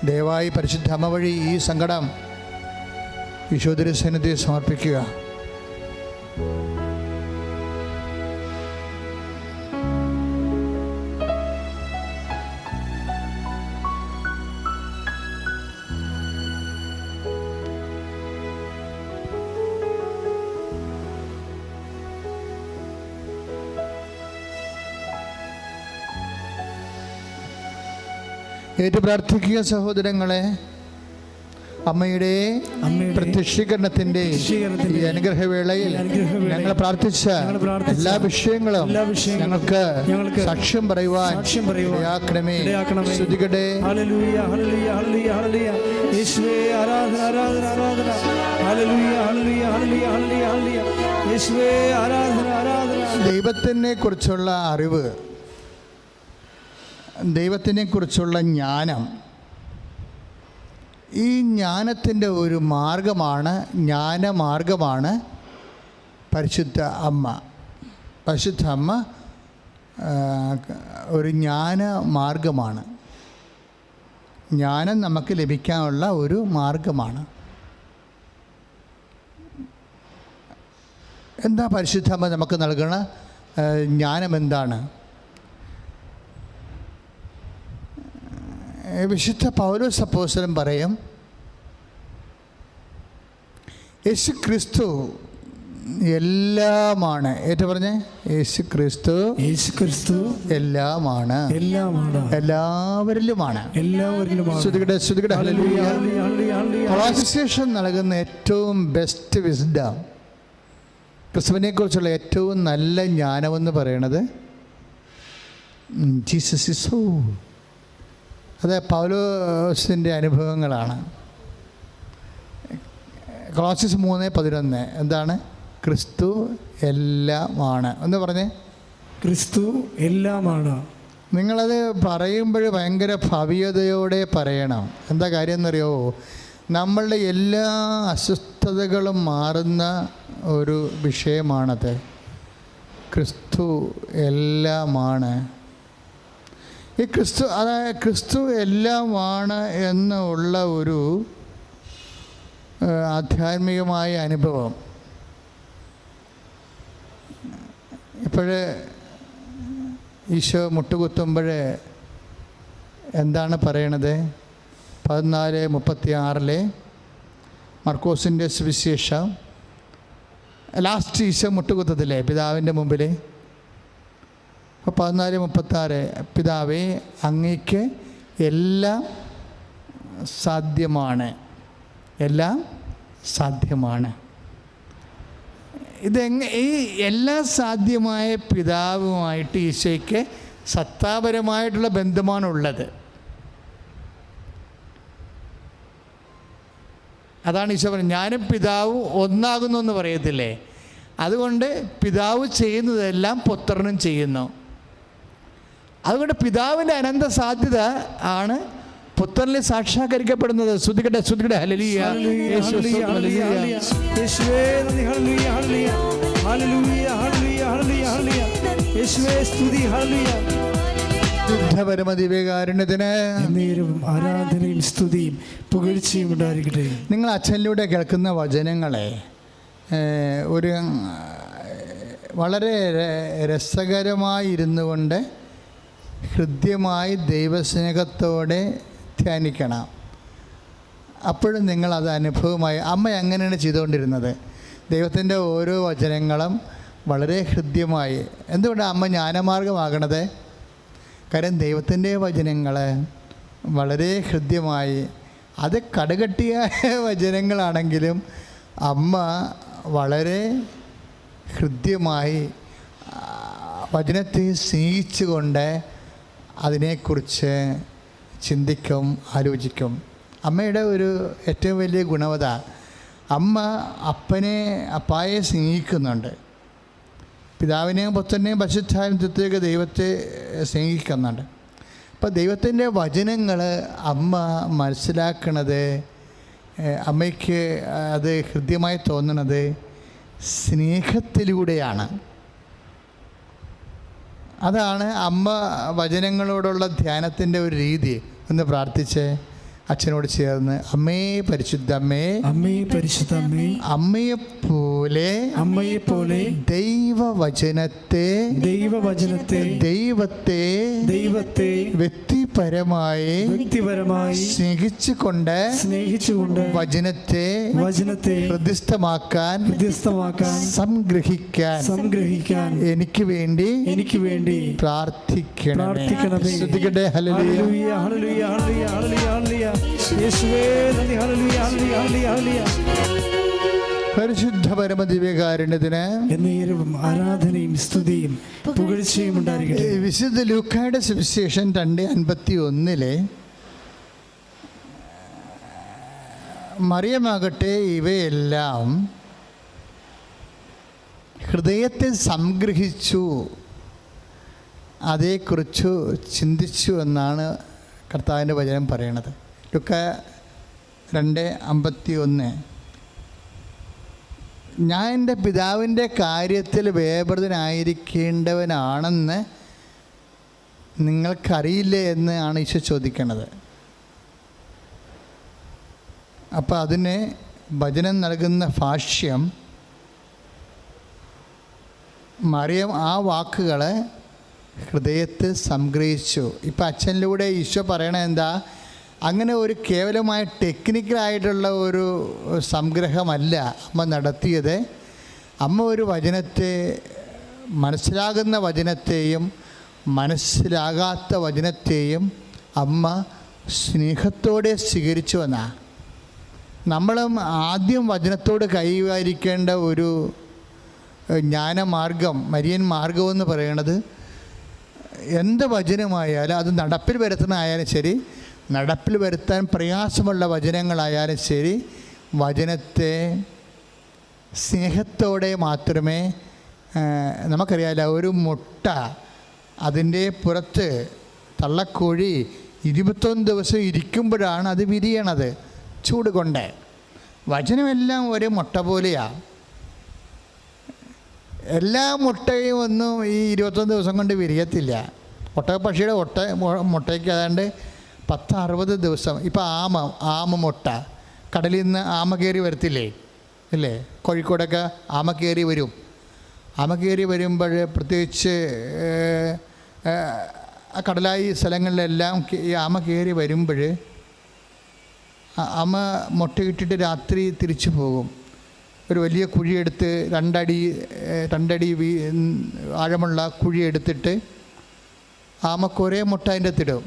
ദയവായി പരിശുദ്ധ അമ്മ വഴി ഈ സങ്കടം ഈശോദരസന്നിധിയിൽ സമർപ്പിക്കുക. ഏറ്റു പ്രാർത്ഥിക്കുക സഹോദരങ്ങളെ. അമ്മയുടെ പ്രത്യക്ഷീകരണത്തിന്റെ ഈ അനുഗ്രഹവേളയിൽ ഞങ്ങൾ പ്രാർത്ഥിച്ച എല്ലാ വിഷയങ്ങളും ഞങ്ങൾക്ക് സാക്ഷ്യം പറയുവാൻ ഇടയാക്കണമേ. സ്തുതിക്കട്ടെ. ദൈവത്തിനെ കുറിച്ചുള്ള അറിവ്, ദൈവത്തിനെക്കുറിച്ചുള്ള ജ്ഞാനം, ഈ ജ്ഞാനത്തിൻ്റെ ഒരു മാർഗമാണ്, ജ്ഞാനമാർഗമാണ് പരിശുദ്ധ അമ്മ. പരിശുദ്ധ അമ്മ ഒരു ജ്ഞാന മാർഗമാണ്. ജ്ഞാനം നമുക്ക് ലഭിക്കാനുള്ള ഒരു മാർഗമാണ്. എന്താ പരിശുദ്ധ അമ്മ നമുക്ക് നൽകുന്ന ജ്ഞാനം എന്താണ്? വിശുദ്ധ പൗലോസ് അപ്പോസ്തലൻ പറയും, യേശു ക്രിസ്തു എല്ലാമാണ്. ഏറ്റു പറഞ്ഞേ, യേശു ക്രിസ്തു എല്ലാമാണ്, എല്ലാവരിലുമാണ്. ക്ലാസിഫിക്കേഷൻ നൽകുന്ന ഏറ്റവും ബെസ്റ്റ് വിസ്ഡം, ക്രിസ്തുവിനെ കുറിച്ചുള്ള ഏറ്റവും നല്ല ജ്ഞാനമെന്ന് പറയുന്നത് ജീസസ് ഈസ് ഹൂ. അത് പൗലോസിൻ്റെ അനുഭവങ്ങളാണ്. കൊളോസ്യസ് 3:11 എന്താണ്? ക്രിസ്തു എല്ലാമാണ്. എന്ന് പറഞ്ഞേ, ക്രിസ്തു എല്ലാമാണ്. നിങ്ങളത് പറയുമ്പോൾ ഭയങ്കര ഭവ്യതയോടെ പറയണം. എന്താ കാര്യം എന്നറിയോ? നമ്മളുടെ എല്ലാ അസ്വസ്ഥതകളും മാറുന്ന ഒരു വിഷയമാണത്. ക്രിസ്തു എല്ലാമാണ്. ഈ ക്രിസ്തു, അതായത് ക്രിസ്തു എല്ലാമാണ് എന്നുള്ള ഒരു ആധ്യാത്മികമായ അനുഭവം. ഇപ്പോഴേ ഈശോ മുട്ടുകുത്തുമ്പോൾ എന്താണ് പറയണത്? 14:36 മർക്കോസിൻ്റെ സുവിശേഷം, ലാസ്റ്റ് ഈശോ മുട്ടുകുത്തത്തില്ലേ പിതാവിൻ്റെ മുമ്പിൽ. അപ്പോൾ 14:36 പിതാവേ അങ്ങയ്ക്ക് എല്ലാം സാധ്യമാണ്, എല്ലാം സാധ്യമാണ്. ഈ എല്ലാം സാധ്യമായ പിതാവുമായിട്ട് ഈശോയ്ക്ക് സത്താപരമായിട്ടുള്ള ബന്ധമാണുള്ളത്. അതാണ് ഈശോ പറയുന്നത്, ഞാനും പിതാവും ഒന്നാകുന്നു എന്ന് പറയത്തില്ലേ. അതുകൊണ്ട് പിതാവ് ചെയ്യുന്നതെല്ലാം പുത്രനും ചെയ്യുന്നു. അതുകൊണ്ട് പിതാവിൻ്റെ അനന്ത സാധ്യത ആണ് പുത്രനിൽ സാക്ഷാത്കരിക്കപ്പെടുന്നത്. ശ്രുതികട്ടെ, ശ്രുതികട്ടെ. ഹല്ലേലൂയ, യേശുവേ ഹല്ലേലൂയ, യേശുവേ നന്ദി, ഹല്ലേലൂയ, ഹല്ലേലൂയ, ഹല്ലേലൂയ, ഹല്ലേലൂയ, ഹല്ലേലൂയ, യേശുവേ സ്തുതി, ഹല്ലേലൂയ. ദിവ്യകാരുണ്യത്തിന് ആരാധനയും സ്തുതിയും പുകഴ്ചയും ഉണ്ടായിരിക്കട്ടെ. നിങ്ങൾ അച്ഛനിലൂടെ കേൾക്കുന്ന വചനങ്ങളെ ഒരു വളരെ രസകരമായിരുന്നു കൊണ്ട് ഹൃദ്യമായി ദൈവസ്നേഹത്തോടെ ധ്യാനിക്കണം. അപ്പോഴും നിങ്ങളത് അനുഭവമായി. അമ്മ അങ്ങനെയാണ് ചെയ്തുകൊണ്ടിരുന്നത്. ദൈവത്തിൻ്റെ ഓരോ വചനങ്ങളും വളരെ ഹൃദ്യമായി. എന്തുകൊണ്ടാണ് അമ്മ ജ്ഞാനമാർഗമാകണത്? കാര്യം ദൈവത്തിൻ്റെ വചനങ്ങൾ വളരെ ഹൃദ്യമായി, അത് കടുകട്ടിയ വചനങ്ങളാണെങ്കിലും അമ്മ വളരെ ഹൃദ്യമായി വചനത്തെ സ്നേഹിച്ചുകൊണ്ട് അതിനെക്കുറിച്ച് ചിന്തിക്കും, ആലോചിക്കും. അമ്മയുടെ ഒരു ഏറ്റവും വലിയ ഗുണവത, അമ്മ അപ്പായെ സ്നേഹിക്കുന്നുണ്ട്. പിതാവിനെയും പുത്രനെയും പരിശുദ്ധാത്മാവിനെയും ദൈവത്തെ സ്നേഹിക്കുന്നുണ്ട്. അപ്പോൾ ദൈവത്തിൻ്റെ വചനങ്ങൾ അമ്മ മനസ്സിലാക്കണത്, അമ്മയ്ക്ക് അത് ഹൃദ്യമായി തോന്നണത് സ്നേഹത്തിലൂടെയാണ്. അതാണ് അമ്മ വചനങ്ങളോടുള്ള ധ്യാനത്തിൻ്റെ ഒരു രീതി. ഒന്ന് പ്രാർത്ഥിച്ച് അച്ഛനോട് ചേർന്ന് അമ്മേ പരിശുദ്ധമ്മേ, അമ്മേ പരിശുദ്ധമ്മേ, അമ്മയെപ്പോലെ ദൈവവചനത്തെ ദൈവത്തെ വ്യക്തിപരമായി സ്നേഹിച്ചുകൊണ്ട് വചനത്തെ ഹൃദിസ്ഥമാക്കാൻ സംഗ്രഹിക്കാൻ എനിക്ക് വേണ്ടി പ്രാർത്ഥിക്കണമേ. ശ്രദ്ധിക്കട്ടെ. ഹല്ലേലൂയ, ഹല്ലേലൂയ, ഹല്ലേലൂയ, ഹല്ലേലൂയ. യേശുവേ നന്ദി. ഹല്ലേലൂയ, ഹല്ലേലൂയ, ഹല്ലേലൂയ. പരിശുദ്ധ പരമദിവ്യകാരുണ്യത്തിന് എന്നേരവും ആരാധനയും സ്തുതിയും പുകഴ്ചയും ഉണ്ടായിരിക്കട്ടെ. വിശുദ്ധ ലൂക്കായുടെ സുവിശേഷം 2:51 മറിയമാകട്ടെ ഇവയെല്ലാം ഹൃദയത്തെ സംഗ്രഹിച്ചു, അതേക്കുറിച്ച് ചിന്തിച്ചു എന്നാണ് കർത്താവിൻ്റെ വചനം പറയണത്. ലൂക്ക 2:51 ഞാൻ എൻ്റെ പിതാവിൻ്റെ കാര്യത്തിൽ വേപൃതനായിരിക്കേണ്ടവനാണെന്ന് നിങ്ങൾക്കറിയില്ലേ എന്നാണ് ഈശോ ചോദിക്കണത്. അപ്പോൾ അതിന് വചനം നൽകുന്ന ഭാഷ്യം, മറിയം ആ വാക്കുകളെ ഹൃദയത്തിൽ സംഗ്രഹിച്ചു. ഇപ്പം അച്ഛനിലൂടെ ഈശോ പറയണത് എന്താ? അങ്ങനെ ഒരു കേവലമായ ടെക്നിക്കലായിട്ടുള്ള ഒരു സംഗ്രഹമല്ല അമ്മ നടത്തിയത്. അമ്മ ഒരു വചനത്തെ, മനസ്സിലാകുന്ന വചനത്തെയും മനസ്സിലാകാത്ത വചനത്തെയും അമ്മ സ്നേഹത്തോടെ സ്വീകരിച്ചു എന്നാ. നമ്മളും ആദ്യം വചനത്തോട് കൈവരിക്കേണ്ട ഒരു ജ്ഞാനമാർഗം, മരിയൻ മാർഗമെന്ന് പറയണത്, എന്ത് വചനമായാലും അത് നടപ്പിൽ വരുത്തുന്നതായാലും ശരി, നടപ്പിൽ വരുത്താൻ പ്രയാസമുള്ള വചനങ്ങളായാലും ശരി, വചനത്തെ സ്നേഹത്തോടെ മാത്രമേ, നമുക്കറിയാമല്ലോ, ഒരു മുട്ട അതിൻ്റെ പുറത്ത് തള്ളക്കോഴി 21 ദിവസം ഇരിക്കുമ്പോഴാണ് അത് വിരിയണത്, ചൂട് കൊണ്ട്. വചനമെല്ലാം ഒരു മുട്ട പോലെയാണ്. എല്ലാ മുട്ടയും ഒന്നും ഈ 21 ദിവസം കൊണ്ട് വിരിയത്തില്ല. ഒട്ടകപ്പക്ഷിയുടെ മുട്ടയ്ക്ക് ഏതാണ്ട് 10-60 ദിവസം. ഇപ്പോൾ ആമ മുട്ട കടലിൽ നിന്ന് ആമ കയറി വരത്തില്ലേ, അല്ലേ? കോഴിക്കോടൊക്കെ ആമ കയറി വരും. ആമ കയറി വരുമ്പോൾ, പ്രത്യേകിച്ച് കടലായി സ്ഥലങ്ങളിലെല്ലാം ഈ ആമ കയറി വരുമ്പോൾ ആമ മുട്ടയിട്ടിട്ട് രാത്രി തിരിച്ചു പോകും. ഒരു വലിയ കുഴിയെടുത്ത് 2 അടി ആഴമുള്ള കുഴിയെടുത്തിട്ട് ആമ കുറേ മുട്ട അതിൻ്റെ അകത്തിടും.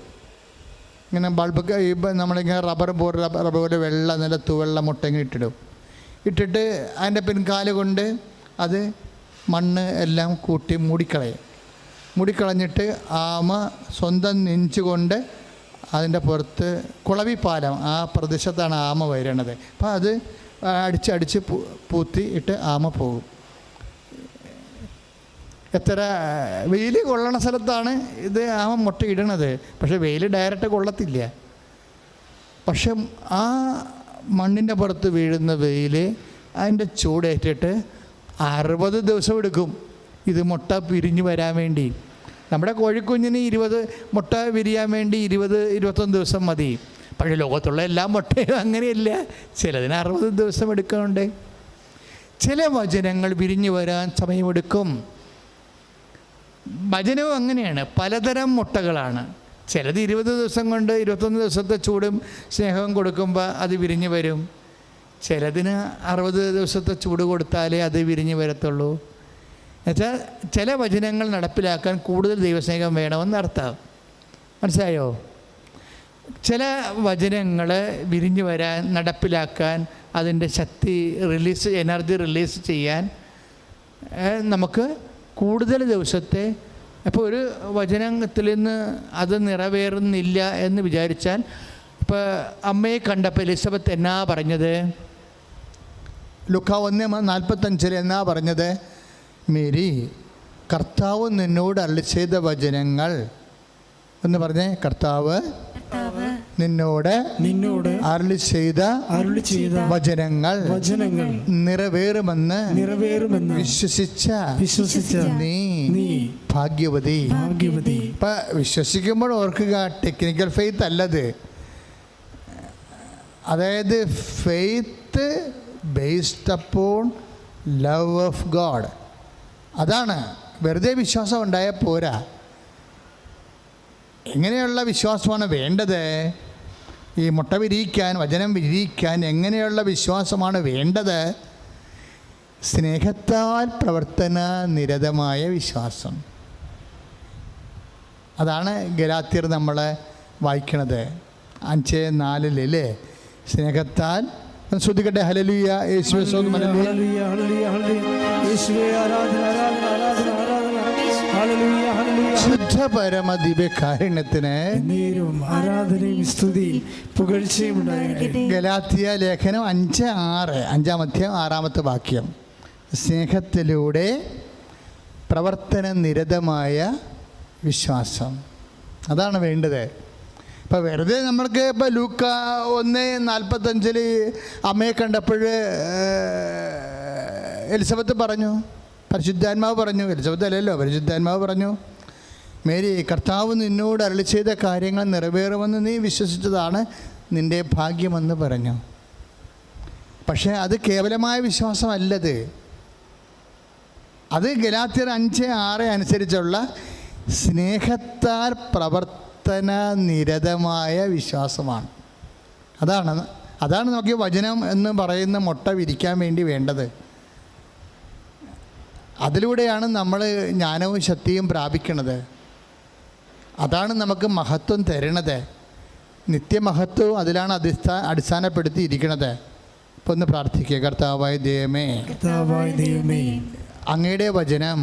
ഇങ്ങനെ ബൾബൊക്കെ നമ്മളിങ്ങനെ റബ്ബർ പോലെ വെള്ള, നല്ല തുവെള്ള മുട്ട ഇങ്ങനെ ഇട്ടിട്ട് അതിൻ്റെ പിൻകാല് കൊണ്ട് അത് മണ്ണ് എല്ലാം കൂട്ടി മൂടിക്കളഞ്ഞിട്ട് ആമ സ്വന്തം നെഞ്ചുകൊണ്ട് അതിൻ്റെ പുറത്ത് കുളവിപ്പാലം, ആ പ്രദേശത്താണ് ആമ വരണത്. അപ്പോൾ അത് അടിച്ച് പൂത്തി ഇട്ട് ആമ പോകും. എത്ര വെയിൽ കൊള്ളണ സ്ഥലത്താണ് ഇത് ആമ മുട്ട ഇടണത്. പക്ഷേ വെയിൽ ഡയറക്റ്റ് കൊള്ളത്തില്ല. പക്ഷെ ആ മണ്ണിൻ്റെ പുറത്ത് വീഴുന്ന വെയിൽ അതിൻ്റെ ചൂടേറ്റിട്ട് 60 ദിവസം എടുക്കും ഇത് മുട്ട പിരിഞ്ഞു വരാൻ വേണ്ടി. നമ്മുടെ കോഴിക്കുഞ്ഞിന് 20 മുട്ട വിരിയാൻ വേണ്ടി 20-21 ദിവസം മതി. പക്ഷേ ലോകത്തുള്ള എല്ലാ മുട്ടയും അങ്ങനെയല്ല, ചിലതിന് 60 ദിവസം എടുക്കുന്നുണ്ട്. ചില വചനങ്ങൾ വിരിഞ്ഞു വരാൻ സമയമെടുക്കും. വചനവും അങ്ങനെയാണ്, പലതരം മുട്ടകളാണ്. ചിലത് 20 ദിവസം കൊണ്ട് 21 ദിവസത്തെ ചൂടും സ്നേഹവും കൊടുക്കുമ്പോൾ അത് വിരിഞ്ഞു വരും. ചിലതിന് 60 ദിവസത്തെ ചൂട് കൊടുത്താലേ അത് വിരിഞ്ഞു വരത്തുള്ളൂ. എന്നുവെച്ചാൽ ചില വചനങ്ങൾ നടപ്പിലാക്കാൻ കൂടുതൽ ദൈവസ്നേഹം വേണമെന്നർത്ഥം. മനസ്സിലായോ? ചില വചനങ്ങൾ വിരിഞ്ഞു വരാൻ, നടപ്പിലാക്കാൻ, അതിൻ്റെ ശക്തി എനർജി റിലീസ് ചെയ്യാൻ നമുക്ക് കൂടുതൽ ദിവസത്തെ. അപ്പോൾ ഒരു വചനത്തിൽ നിന്ന് അത് നിറവേറുന്നില്ല എന്ന് വിചാരിച്ചാൽ, ഇപ്പോൾ അമ്മയെ കണ്ടപ്പോൾ എലിസബത്ത് എന്നാ പറഞ്ഞത്? ലൂക്ക 1:45 എന്നാ പറഞ്ഞത്? മേരി, കർത്താവ് നിന്നോട് അരുളി ചെയ്ത വചനങ്ങൾ എന്ന് പറഞ്ഞേ. കർത്താവ് നിന്നോട് അരുളി ചെയ്ത വചനങ്ങൾ നിറവേറുമെന്ന് വിശ്വസിച്ച നീ ഭാഗ്യവതി. ഇപ്പം വിശ്വസിക്കുമ്പോൾ ഓർക്കുക, ടെക്നിക്കൽ ഫെയ്ത്ത് അല്ലത്. അതായത് faith based upon love of God. അതാണ്. വെറുതെ വിശ്വാസം ഉണ്ടായാൽ പോരാ. എങ്ങനെയുള്ള വിശ്വാസമാണ് വേണ്ടത്? ഈ മുട്ട വിരിയിക്കാൻ, വചനം വിരിയിക്കാൻ എങ്ങനെയുള്ള വിശ്വാസമാണ് വേണ്ടത്? സ്നേഹത്താൽ പ്രവർത്തന നിരതമായ വിശ്വാസം. അതാണ് ഗലാത്യർ നമ്മൾ വായിക്കണത് 5:4 അല്ലേ? സ്നേഹത്താൽ ശ്രദ്ധിക്കട്ടെ. ഹല്ലേലൂയ, യേശുവേ സ്തോത്രം, ഹല്ലേലൂയ, ഹല്ലേലൂയ, യേശുവേ ആരാധന, ആരാധന, ആരാധന, ആരാധന, ഹല്ലേലൂയ, ഹല്ലേലൂയ. ശുദ്ധ പരമ ദിവ്യകാരുണ്യത്തിന് എന്നേരവും ആരാധനയും സ്തുതിയും പുകഴ്ചയും ഉണ്ടായിരിക്കട്ടെ. ഗലാത്യ ലേഖനം 5:6, 5-ാം അധ്യായം 6-ാമത്തെ വാക്യം. സ്നേഹത്തിലൂടെ പ്രവർത്തന നിരതമായ വിശ്വാസം. അതാണ് വേണ്ടത്. ഇപ്പം വെറുതെ നമ്മൾക്ക് ഇപ്പോൾ ലൂക്ക 1:45 അമ്മയെ കണ്ടപ്പോൾ എലിസബത്ത് പറഞ്ഞു, പരിശുദ്ധാത്മാവ് പറഞ്ഞു, എലിസബത്ത് അല്ലല്ലോ, പരിശുദ്ധാത്മാവ് പറഞ്ഞു, മേരി, കർത്താവ് നിന്നോട് അരുളി ചെയ്ത കാര്യങ്ങൾ നിറവേറുമെന്ന് നീ വിശ്വസിച്ചതാണ് നിൻ്റെ ഭാഗ്യമെന്ന് പറഞ്ഞു. പക്ഷേ അത് കേവലമായ വിശ്വാസമല്ലത്. അത് ഗലാത്യർ 5:6 അനുസരിച്ചുള്ള സ്നേഹത്താൽ പ്രവർത്തന നിരതമായ വിശ്വാസമാണ്. അതാണ് നമുക്ക് വചനം എന്ന് പറയുന്ന മുട്ട വിരിക്കാൻ വേണ്ടി വേണ്ടത്. അതിലൂടെയാണ് നമ്മൾ ജ്ഞാനവും ശക്തിയും പ്രാപിക്കുന്നത്. അതാണ് നമുക്ക് മഹത്വം തരണത്. നിത്യമഹത്വവും അതിലാണ് അടിസ്ഥാനപ്പെടുത്തിയിരിക്കുന്നത്. ഇപ്പോൾ ഒന്ന് പ്രാർത്ഥിക്കുക. കർത്താവായ ദൈവമേ, അങ്ങയുടെ വചനം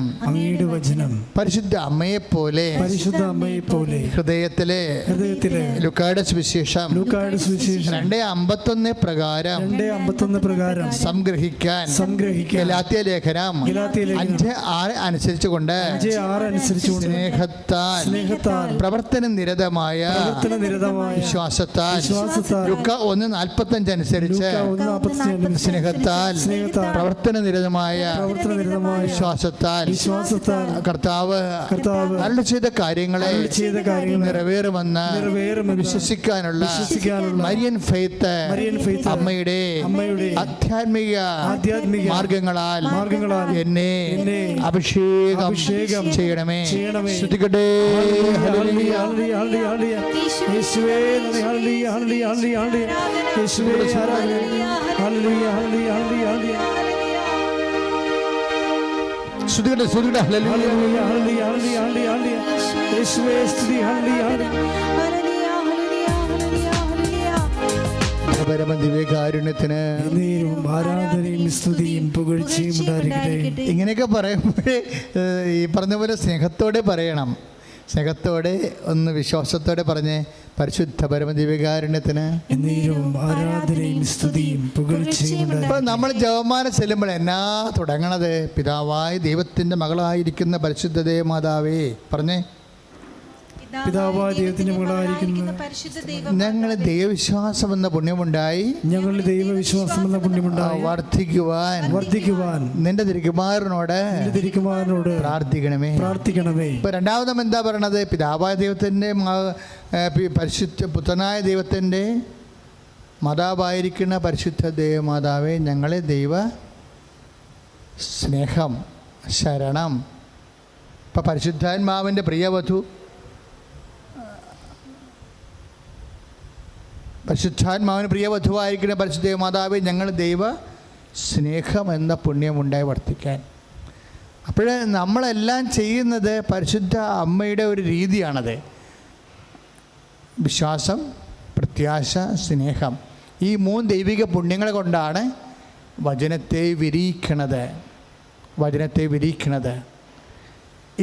പരിശുദ്ധ അമ്മയെപ്പോലെ ഹൃദയത്തിലെ ലൂക്കായുടെ സുവിശേഷം 2:51 പ്രകാരം സംഗ്രഹിക്കാൻ ഗലാത്യ ലേഖനം 5:6 അനുസരിച്ചുകൊണ്ട് സ്നേഹത്താൽ പ്രവർത്തന നിരതമായ വിശ്വാസത്താൽ ലൂക്ക 1:45 അനുസരിച്ച് സ്നേഹത്താൽ പ്രവർത്തന നിരതമായ വിശ്വാസത്താൽ കർത്താവ് അരുളി ചെയ്ത കാര്യങ്ങളെ നിറവേറുമെന്ന് വിശ്വസിക്കാനുള്ള മരിയൻ ഫെയ്ത്ത് അമ്മയുടെ ആധ്യാത്മിക മാർഗങ്ങളാൽ എന്നെ അഭിഷേകം ചെയ്യണമേ. ശ്രദ്ധിക്കട്ടെ. ദിവ്യകാരുണ്യത്തിന് ആരാധനയും സ്തുതിയും പുകഴ്ചയും ഉണ്ടായിരിക്കട്ടെ. ഇങ്ങനെയൊക്കെ പറയുമ്പോഴേ ഈ പറഞ്ഞ പോലെ സ്നേഹത്തോടെ പറയണം. സ്നേഹത്തോടെ ഒന്ന് വിശ്വാസത്തോടെ പറഞ്ഞ് പരിശുദ്ധ പരമദിവ്യകാരുണ്യത്തിന് ആരാധനയും സ്തുതിയും പുകഴ്ചയും. ഇപ്പൊ നമ്മൾ ജപമാല ചെല്ലുമ്പോൾ എന്നാ തുടങ്ങണത്? പിതാവായ ദൈവത്തിന്റെ മകളായിരിക്കുന്ന പരിശുദ്ധ ദേവമാതാവേ പറഞ്ഞേ. പിതാവായ ദൈവത്തിന്റെ മകളായിരിക്കുന്ന ഞങ്ങളെ ദൈവവിശ്വാസം എന്ന പുണ്യമുണ്ടായി വർദ്ധിക്കുവാൻ നിന്റെ തിരുക്കുമാരനോട് പ്രാർത്ഥിക്കണമേ. ഇപ്പൊ രണ്ടാമതും എന്താ പറയണത്? പിതാവായ ദൈവത്തിന്റെ പരിശുദ്ധ പുത്രനായ ദൈവത്തിന്റെ മാതാവായിരിക്കുന്ന പരിശുദ്ധ ദേവമാതാവേ, ഞങ്ങളെ ദൈവ സ്നേഹം ശരണം. ഇപ്പൊ പരിശുദ്ധാത്മാവിന്റെ പ്രിയവധു പരിശുദ്ധാത്മാവിന് പ്രിയവധുവായിരിക്കുന്ന പരിശുദ്ധ മാതാവേ, ഞങ്ങൾ ദൈവ സ്നേഹം എന്ന പുണ്യമുണ്ടായി വർദ്ധിക്കാൻ. അപ്പോൾ നമ്മളെല്ലാം ചെയ്യുന്നത് പരിശുദ്ധ അമ്മയുടെ ഒരു രീതിയാണത്. വിശ്വാസം, പ്രത്യാശ, സ്നേഹം, ഈ 3 ദൈവിക പുണ്യങ്ങൾ കൊണ്ടാണ് വചനത്തെ വിരിയിക്കണത്.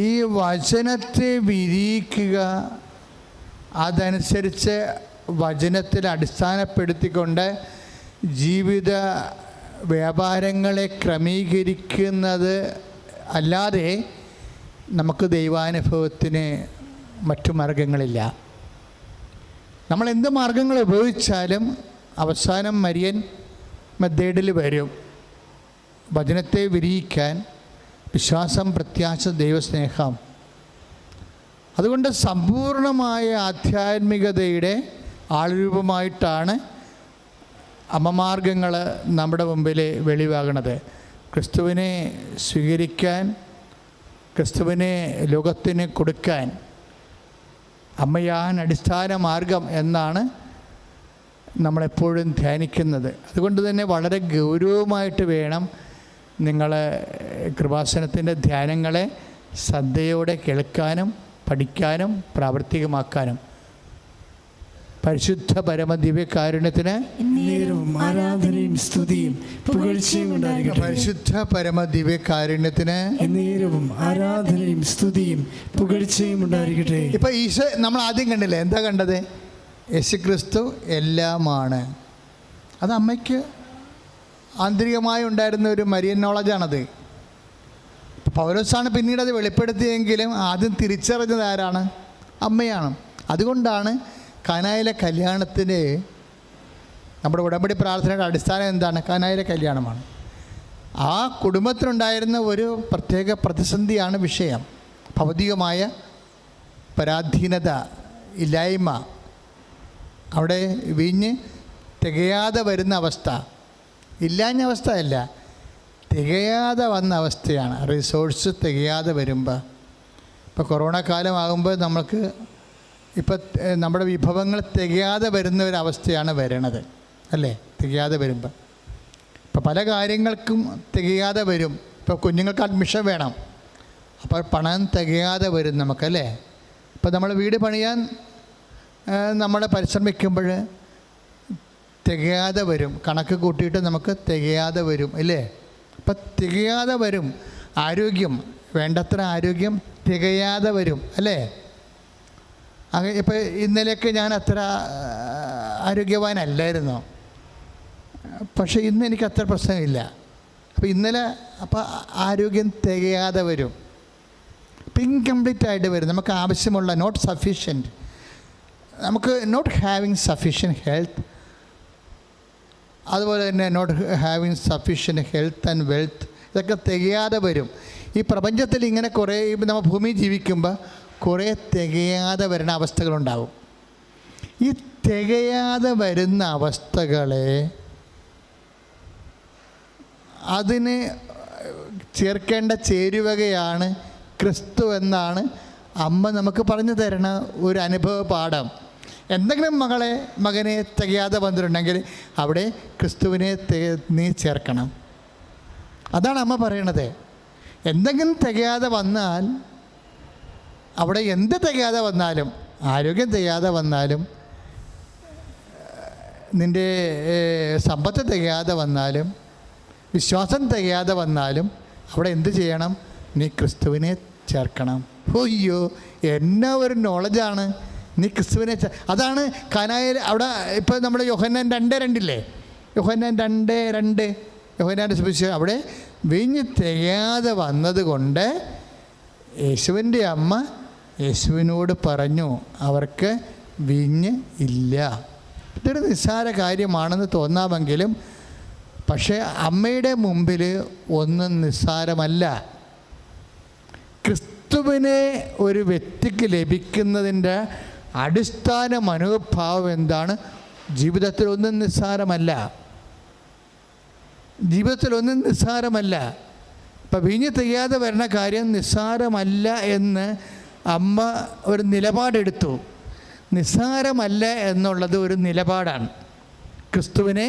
ഈ വചനത്തെ വിരിയിക്കുക, അതനുസരിച്ച് വചനത്തിൽ അടിസ്ഥാനപ്പെടുത്തിക്കൊണ്ട് ജീവിത വ്യാപാരങ്ങളെ ക്രമീകരിക്കുന്നത് അല്ലാതെ നമുക്ക് ദൈവാനുഭവത്തിന് മറ്റു മാർഗങ്ങളില്ല. നമ്മൾ എന്ത് മാർഗങ്ങൾ ഉപയോഗിച്ചാലും അവസാനം മരിയൻ മെത്തേഡിൽ വരും. വചനത്തെ വിരിയിക്കാൻ വിശ്വാസം, പ്രത്യാശ, ദൈവസ്നേഹം. അതുകൊണ്ട് സമ്പൂർണമായ ആധ്യാത്മികതയുടെ ആൾരൂപമായിട്ടാണ് അമ്മമാർഗങ്ങൾ നമ്മുടെ മുമ്പിൽ വെളിവാകണത്. ക്രിസ്തുവിനെ സ്വീകരിക്കാൻ, ക്രിസ്തുവിനെ ലോകത്തിന് കൊടുക്കാൻ അമ്മയാണ് അടിസ്ഥാന മാർഗം എന്നാണ് നമ്മളെപ്പോഴും ധ്യാനിക്കുന്നത്. അതുകൊണ്ട് തന്നെ വളരെ ഗൗരവമായിട്ട് വേണം നിങ്ങൾ കൃപാസനത്തിൻ്റെ ധ്യാനങ്ങളെ ശ്രദ്ധയോടെ കേൾക്കാനും പഠിക്കാനും പ്രാവർത്തികമാക്കാനും. പരിശുദ്ധ പരമദിവ്യകാരുണ്യത്തിന് ആരാധനയും സ്തുതിയും പുകഴ്ചയും ഉണ്ടായിരിക്കട്ടെ. പരിശുദ്ധ പരമദിവ്യകാരുണ്യത്തിന് എന്നേരവും ആരാധനയും സ്തുതിയും പുകഴ്ചയും ഉണ്ടായിരിക്കട്ടെ. ഇപ്പം ഈശോ നമ്മൾ ആദ്യം കണ്ടില്ലേ, എന്താ കണ്ടത്? യേശുക്രിസ്തു എല്ലാമാണ്. അത് അമ്മയ്ക്ക് ആന്തരികമായി ഉണ്ടായിരുന്ന ഒരു മരിയൻ നോളജാണത്. പൗലോസാണ് പിന്നീട് അത് വെളിപ്പെടുത്തിയെങ്കിലും ആദ്യം തിരിച്ചറിഞ്ഞത് ആരാണ്? അമ്മയാണ്. അതുകൊണ്ടാണ് കാനായിലെ കല്യാണത്തിന് നമ്മുടെ ഉടമ്പടി പ്രാർത്ഥനയുടെ അടിസ്ഥാനം എന്താണ്? കാനായിലെ കല്യാണമാണ്. ആ കുടുംബത്തിനുണ്ടായിരുന്ന ഒരു പ്രത്യേക പ്രതിസന്ധിയാണ് വിഷയം. ഭൗതികമായ പരാധീനത, ഇല്ലായ്മ, അവിടെ വീഞ്ഞ് തികയാതെ വരുന്ന അവസ്ഥ. ഇല്ലാഞ്ഞ അവസ്ഥയല്ല, തികയാതെ വന്ന അവസ്ഥയാണ്. റിസോഴ്സ് തികയാതെ വരുമ്പോൾ, ഇപ്പോൾ കൊറോണ കാലമാകുമ്പോൾ നമുക്ക് ഇപ്പം നമ്മുടെ വിഭവങ്ങൾ തികയാതെ വരുന്ന ഒരവസ്ഥയാണ് വരണത്, അല്ലേ? തികയാതെ വരുമ്പോൾ ഇപ്പോൾ പല കാര്യങ്ങൾക്കും തികയാതെ വരും. ഇപ്പോൾ കുഞ്ഞുങ്ങൾക്ക് അഡ്മിഷൻ വേണം, അപ്പോൾ പണം തികയാതെ വരും നമുക്കല്ലേ? ഇപ്പോൾ നമ്മൾ വീട് പണിയാൻ നമ്മൾ പരിശ്രമിക്കുമ്പോൾ തികയാതെ വരും, കണക്ക് കൂട്ടിയിട്ട് നമുക്ക് തികയാതെ വരും, അല്ലേ? അപ്പം തികയാതെ വരും. ആരോഗ്യം, വേണ്ടത്ര ആരോഗ്യം തികയാതെ വരും, അല്ലേ? അങ്ങനെ ഇപ്പോൾ ഇന്നലെയൊക്കെ ഞാൻ അത്ര ആരോഗ്യവാനല്ലായിരുന്നു, പക്ഷേ ഇന്ന് എനിക്ക് അത്ര പ്രശ്നമില്ല. അപ്പോൾ ഇന്നലെ ആരോഗ്യം തികയാതെ വരും, ഇപ്പം ഇൻകംപ്ലീറ്റ് ആയിട്ട് വരും. നമുക്ക് ആവശ്യമുള്ള നോട്ട് സഫീഷ്യൻറ്റ്, നമുക്ക് നോട്ട് ഹാവിങ് സഫീഷ്യൻറ്റ് ഹെൽത്ത്, അതുപോലെ തന്നെ not having sufficient health and wealth, ഇതൊക്കെ തികയാതെ വരും. ഈ പ്രപഞ്ചത്തിൽ ഇങ്ങനെ കുറേ നമ്മൾ ഭൂമിയിൽ ജീവിക്കുമ്പോൾ കുറേ തികയാതെ വരുന്ന അവസ്ഥകളുണ്ടാകും. ഈ തികയാതെ വരുന്ന അവസ്ഥകളെ അതിന് ചേർക്കേണ്ട ചേരുവകയാണ് ക്രിസ്തു എന്നാണ് അമ്മ നമുക്ക് പറഞ്ഞു തരണ ഒരു അനുഭവ പാഠം. എന്തെങ്കിലും മകനെ തികയാതെ വന്നിട്ടുണ്ടെങ്കിൽ അവിടെ ക്രിസ്തുവിനെ നീ ചേർക്കണം. അതാണ് അമ്മ പറയണത്. എന്തെങ്കിലും തികയാതെ വന്നാൽ, അവിടെ എന്ത് തികയാതെ വന്നാലും, ആരോഗ്യം തികയാതെ വന്നാലും, നിൻ്റെ സമ്പത്ത് തികയാതെ വന്നാലും, വിശ്വാസം തികയാതെ വന്നാലും, അവിടെ എന്ത് ചെയ്യണം? നീ ക്രിസ്തുവിനെ ചേർക്കണം. അയ്യോ, എന്നാ ഒരു നോളജാണ്! നീ ക്രിസ്തുവിനെ അതാണ് കാനായിൽ. അവിടെ ഇപ്പോൾ നമ്മുടെ യോഹന്നാൻ 2:2 യോഹന്നാൻ 2:2 യോഹന്നാൻ്റെ സുവിശേഷം, അവിടെ വീഞ്ഞ് തികയാതെ വന്നതുകൊണ്ട് യേശുവിൻ്റെ അമ്മ യേശുവിനോട് പറഞ്ഞു, അവർക്ക് വീഞ്ഞ് ഇല്ല. ഇതൊരു നിസ്സാര കാര്യമാണെന്ന് തോന്നാമെങ്കിലും പക്ഷേ അമ്മയുടെ മുമ്പിൽ ഒന്നും നിസ്സാരമല്ല. ക്രിസ്തുവിനെ ഒരു വ്യക്തിക്ക് ലഭിക്കുന്നതിൻ്റെ അടിസ്ഥാന മനോഭാവം എന്താണ്? ജീവിതത്തിലൊന്നും നിസ്സാരമല്ല, ജീവിതത്തിലൊന്നും നിസ്സാരമല്ല. ഇപ്പം വീഞ്ഞ് തികയാതെ വരുന്ന കാര്യം നിസ്സാരമല്ല എന്ന് അമ്മ ഒരു നിലപാടെടുത്തു. നിസ്സാരമല്ല എന്നുള്ളത് ഒരു നിലപാടാണ്. ക്രിസ്തുവിനെ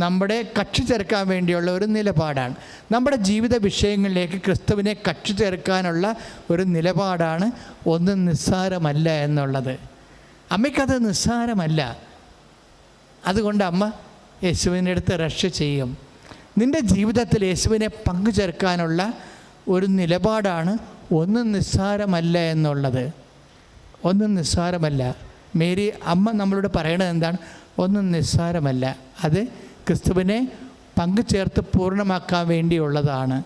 നമ്മുടെ കക്ഷി ചേർക്കാൻ വേണ്ടിയുള്ള ഒരു നിലപാടാണ്. നമ്മുടെ ജീവിത വിഷയങ്ങളിലേക്ക് ക്രിസ്തുവിനെ കക്ഷി ചേർക്കാനുള്ള ഒരു നിലപാടാണ് ഒന്നും നിസ്സാരമല്ല എന്നുള്ളത്. അമ്മയ്ക്കത് നിസ്സാരമല്ല. അതുകൊണ്ട് അമ്മ യേശുവിൻ്റെ അടുത്ത് റഷ് ചെയ്യും. നിൻ്റെ ജീവിതത്തിൽ യേശുവിനെ പങ്കുചേർക്കാനുള്ള ഒരു നിലപാടാണ് ഒന്നും നിസ്സാരമല്ല എന്നുള്ളത്. ഒന്നും നിസ്സാരമല്ല. മേരി അമ്മ നമ്മളോട് പറയണത് എന്താണ്? ഒന്നും നിസ്സാരമല്ല. അത് ക്രിസ്തുവിനെ പങ്കുചേർത്ത് പൂർണ്ണമാക്കാൻ വേണ്ടിയുള്ളതാണ്.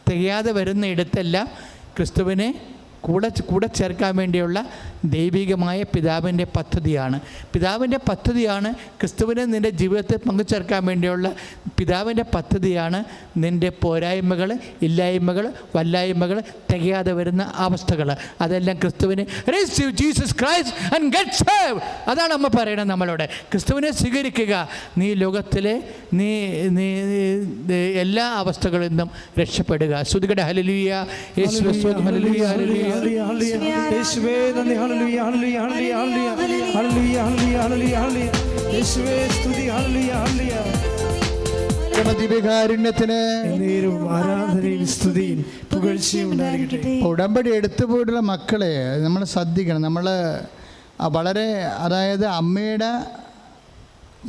തികയാതെ വരുന്ന ഇടത്തെല്ലാം ക്രിസ്തുവിനെ കൂടെ ചേർക്കാൻ വേണ്ടിയുള്ള ദൈവികമായ പിതാവിൻ്റെ പദ്ധതിയാണ്. പിതാവിൻ്റെ പദ്ധതിയാണ് ക്രിസ്തുവിനെ നിൻ്റെ ജീവിതത്തിൽ പങ്കുചേർക്കാൻ വേണ്ടിയുള്ള പിതാവിൻ്റെ പദ്ധതിയാണ് നിൻ്റെ പോരായ്മകൾ, ഇല്ലായ്മകൾ, വല്ലായ്മകൾ, തികയാതെ വരുന്ന അവസ്ഥകൾ. അതെല്ലാം ക്രിസ്തുവിനെ receive Jesus Christ and get saved. അതാണ് നമ്മൾ പറയണത് നമ്മളോട്. ക്രിസ്തുവിനെ സ്വീകരിക്കുക. നീ ലോകത്തിലെ നീ എല്ലാ അവസ്ഥകളിൽ നിന്നും രക്ഷപ്പെടുക. സ്തുതിക്കട്ടെ. ഹല്ലേലൂയ. യേശുവേ സ്തോത്രം. ഹല്ലേലൂയ. ഹല്ലേലൂയ. യേശുവേ നന്ദി. ഹല്ലേലൂയ. ഹല്ലേലൂയ. ഹല്ലേലൂയ. ഹല്ലേലൂയ. ഹല്ലേലൂയ. ഹല്ലേലൂയ. യേശുവേ സ്തുതി. ഹല്ലേലൂയ. ഹല്ലേലൂയ. ദിവ്യകാരുണ്യത്തിന് ആരാധനയും സ്തുതിയും പുകഴ്ചയും ഉണ്ടായിരിക്കട്ടെ. ഉടമ്പടി എടുത്തു പോയിട്ടുള്ള മക്കളെ നമ്മൾ ശ്രദ്ധിക്കണം. നമ്മൾ വളരെ, അതായത് അമ്മയുടെ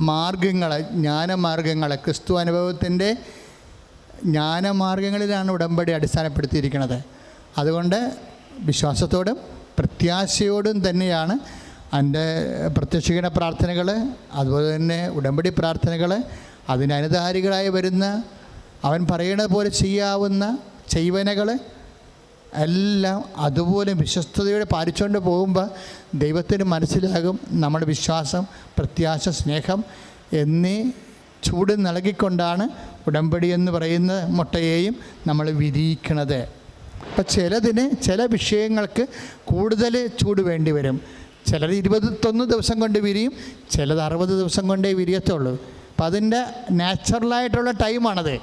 മാർഗങ്ങൾ, ജ്ഞാനമാർഗങ്ങൾ, ക്രിസ്തു അനുഭവത്തിൻ്റെ ജ്ഞാനമാർഗങ്ങളിലാണ് ഉടമ്പടി അടിസ്ഥാനപ്പെടുത്തിയിരിക്കുന്നത്. അതുകൊണ്ട് വിശ്വാസത്തോടും പ്രത്യാശയോടും തന്നെയാണ് എൻ്റെ പ്രത്യക്ഷീകരണ പ്രാർത്ഥനകൾ, അതുപോലെ തന്നെ ഉടമ്പടി പ്രാർത്ഥനകൾ, അതിനനുധാരികളായി വരുന്ന അവൻ പറയുന്നത് പോലെ ചെയ്യാവുന്ന ചെയ്വനകൾ എല്ലാം അതുപോലെ വിശ്വസ്തയോടെ പാലിച്ചുകൊണ്ട് പോകുമ്പോൾ ദൈവത്തിന് മനസ്സിലാകും നമ്മുടെ വിശ്വാസം, പ്രത്യാശ, സ്നേഹം എന്നീ ചൂട് നൽകിക്കൊണ്ടാണ് ഉടമ്പടി എന്ന് പറയുന്ന മുട്ടയെയും നമ്മൾ വിരിയിക്കണത്. അപ്പം ചില വിഷയങ്ങൾക്ക് കൂടുതൽ ചൂട് വേണ്ടി വരും. ചിലർ 21 ദിവസം കൊണ്ട് വിരിയും, ചിലത് 60 ദിവസം കൊണ്ടേ വിരിയത്തുള്ളൂ. അപ്പം അതിൻ്റെ നാച്ചുറലായിട്ടുള്ള ടൈമാണത്.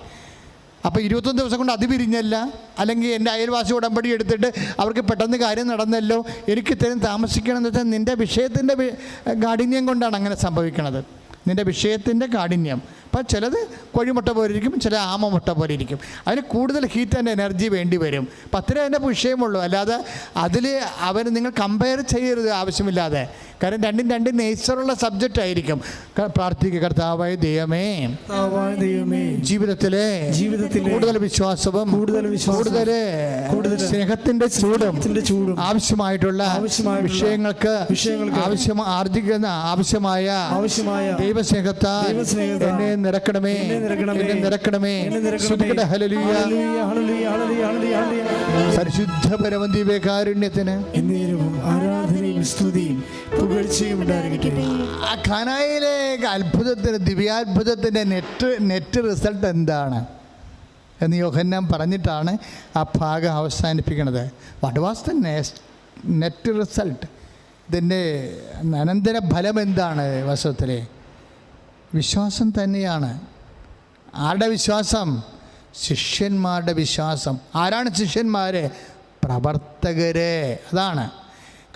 അപ്പോൾ 21 ദിവസം കൊണ്ട് അത് വിരിഞ്ഞല്ല, അല്ലെങ്കിൽ എൻ്റെ അയൽവാസി ഉടമ്പടി എടുത്തിട്ട് അവർക്ക് പെട്ടെന്ന് കാര്യം നടന്നല്ലോ, എനിക്ക് ഇത്രയും താമസിക്കണമെന്ന് വെച്ചാൽ നിൻ്റെ വിഷയത്തിൻ്റെ കാഠിന്യം കൊണ്ടാണ് അങ്ങനെ സംഭവിക്കുന്നത്. നിൻ്റെ വിഷയത്തിൻ്റെ കാഠിന്യം. അപ്പം ചിലത് കോഴിമുട്ട പോലെ ഇരിക്കും, ചില ആമമുട്ട പോലെ ഇരിക്കും. അതിന് കൂടുതൽ ഹീറ്റ് ആൻഡ് എനർജി വേണ്ടി വരും. അപ്പം അത്രേ അതിൻ്റെ വിഷയമുള്ളൂ. അല്ലാതെ അതിൽ നിങ്ങൾ കമ്പയർ ചെയ്യരുത് ആവശ്യമില്ലാതെ. കാരണം രണ്ട് നേച്ചറുള്ള സബ്ജക്റ്റ് ആയിരിക്കും. പ്രാർത്ഥിക്കുക. കർത്താവായ ദൈവമേ, ജീവിതത്തിലെ കൂടുതൽ വിശ്വാസവും കൂടുതൽ സ്നേഹത്തിൻ്റെ ചൂടും ആവശ്യമായിട്ടുള്ള വിഷയങ്ങൾക്ക് ആർജിക്കുന്ന ആവശ്യമായ ദൈവസ്നേഹത്താൽ എന്നെ നിറക്കണമേ. പരിശുദ്ധ പരമദിവ്യകാരുണ്യത്തിന് ആരാധനയും സ്തുതിയും പുകഴ്ചയും ഉണ്ടായിരിക്കട്ടെ. ആ ഖനായിലെ അത്ഭുതത്തിന്, ദിവ്യാത്ഭുതത്തിൻ്റെ നെറ്റ് റിസൾട്ട് എന്താണ് എന്ന് യോഹന്നാൻ പറഞ്ഞിട്ടാണ് ആ ഭാഗം അവസാനിപ്പിക്കുന്നത്. What was the net result? ഇതിൻ്റെ അനന്തര ഫലം എന്താണ്? വാസ്തവത്തിൽ വിശ്വാസം തന്നെയാണ്. ആരുടെ വിശ്വാസം? ശിഷ്യന്മാരുടെ വിശ്വാസം. ആരാണ് ശിഷ്യന്മാർ? പ്രവർത്തകരെ. അതാണ്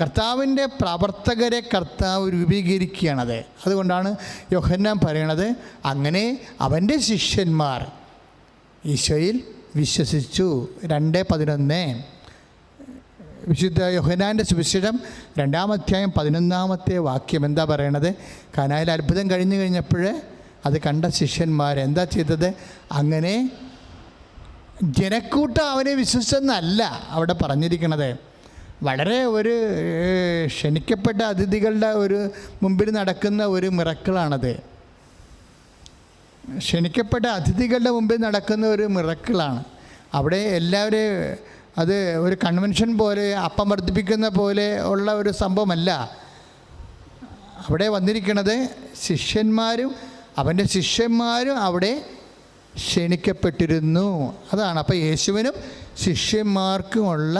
കർത്താവിൻ്റെ പ്രവർത്തകരെ കർത്താവ് രൂപീകരിക്കുകയാണത്. അതുകൊണ്ടാണ് യോഹന്നാൻ പറയണത്, അങ്ങനെ അവൻ്റെ ശിഷ്യന്മാർ ഈശോയിൽ വിശ്വസിച്ചു. 2:11 വിശുദ്ധ യോഹന്നാൻ്റെ സുവിശേഷം 2-ാം അധ്യായം 11-ാമത്തെ വാക്യം എന്താ പറയണത്? കാനായിൽ അത്ഭുതം കഴിഞ്ഞപ്പോൾ അത് കണ്ട ശിഷ്യന്മാർ എന്താ ചെയ്തത്? അങ്ങനെ ജനക്കൂട്ടം അവനെ വിശ്വസിച്ചെന്നല്ല അവിടെ പറഞ്ഞിരിക്കണത്. വളരെ ഒരു ക്ഷണിക്കപ്പെട്ട അതിഥികളുടെ ഒരു മുമ്പിൽ നടക്കുന്ന ഒരു മിറക്കിളാണത്. ക്ഷണിക്കപ്പെട്ട അതിഥികളുടെ മുമ്പിൽ നടക്കുന്ന ഒരു മിറക്കിളാണ്. അവിടെ എല്ലാവരെയും അത് ഒരു കൺവെൻഷൻ പോലെ അപ്പം വർദ്ധിപ്പിക്കുന്ന പോലെ ഉള്ള ഒരു സംഭവമല്ല. അവിടെ വന്നിരിക്കുന്നത് ശിഷ്യന്മാരും അവൻ്റെ ശിഷ്യന്മാരും അവിടെ ക്ഷണിക്കപ്പെട്ടിരുന്നു. അതാണ്. അപ്പോൾ യേശുവിനും ശിഷ്യന്മാർക്കുമുള്ള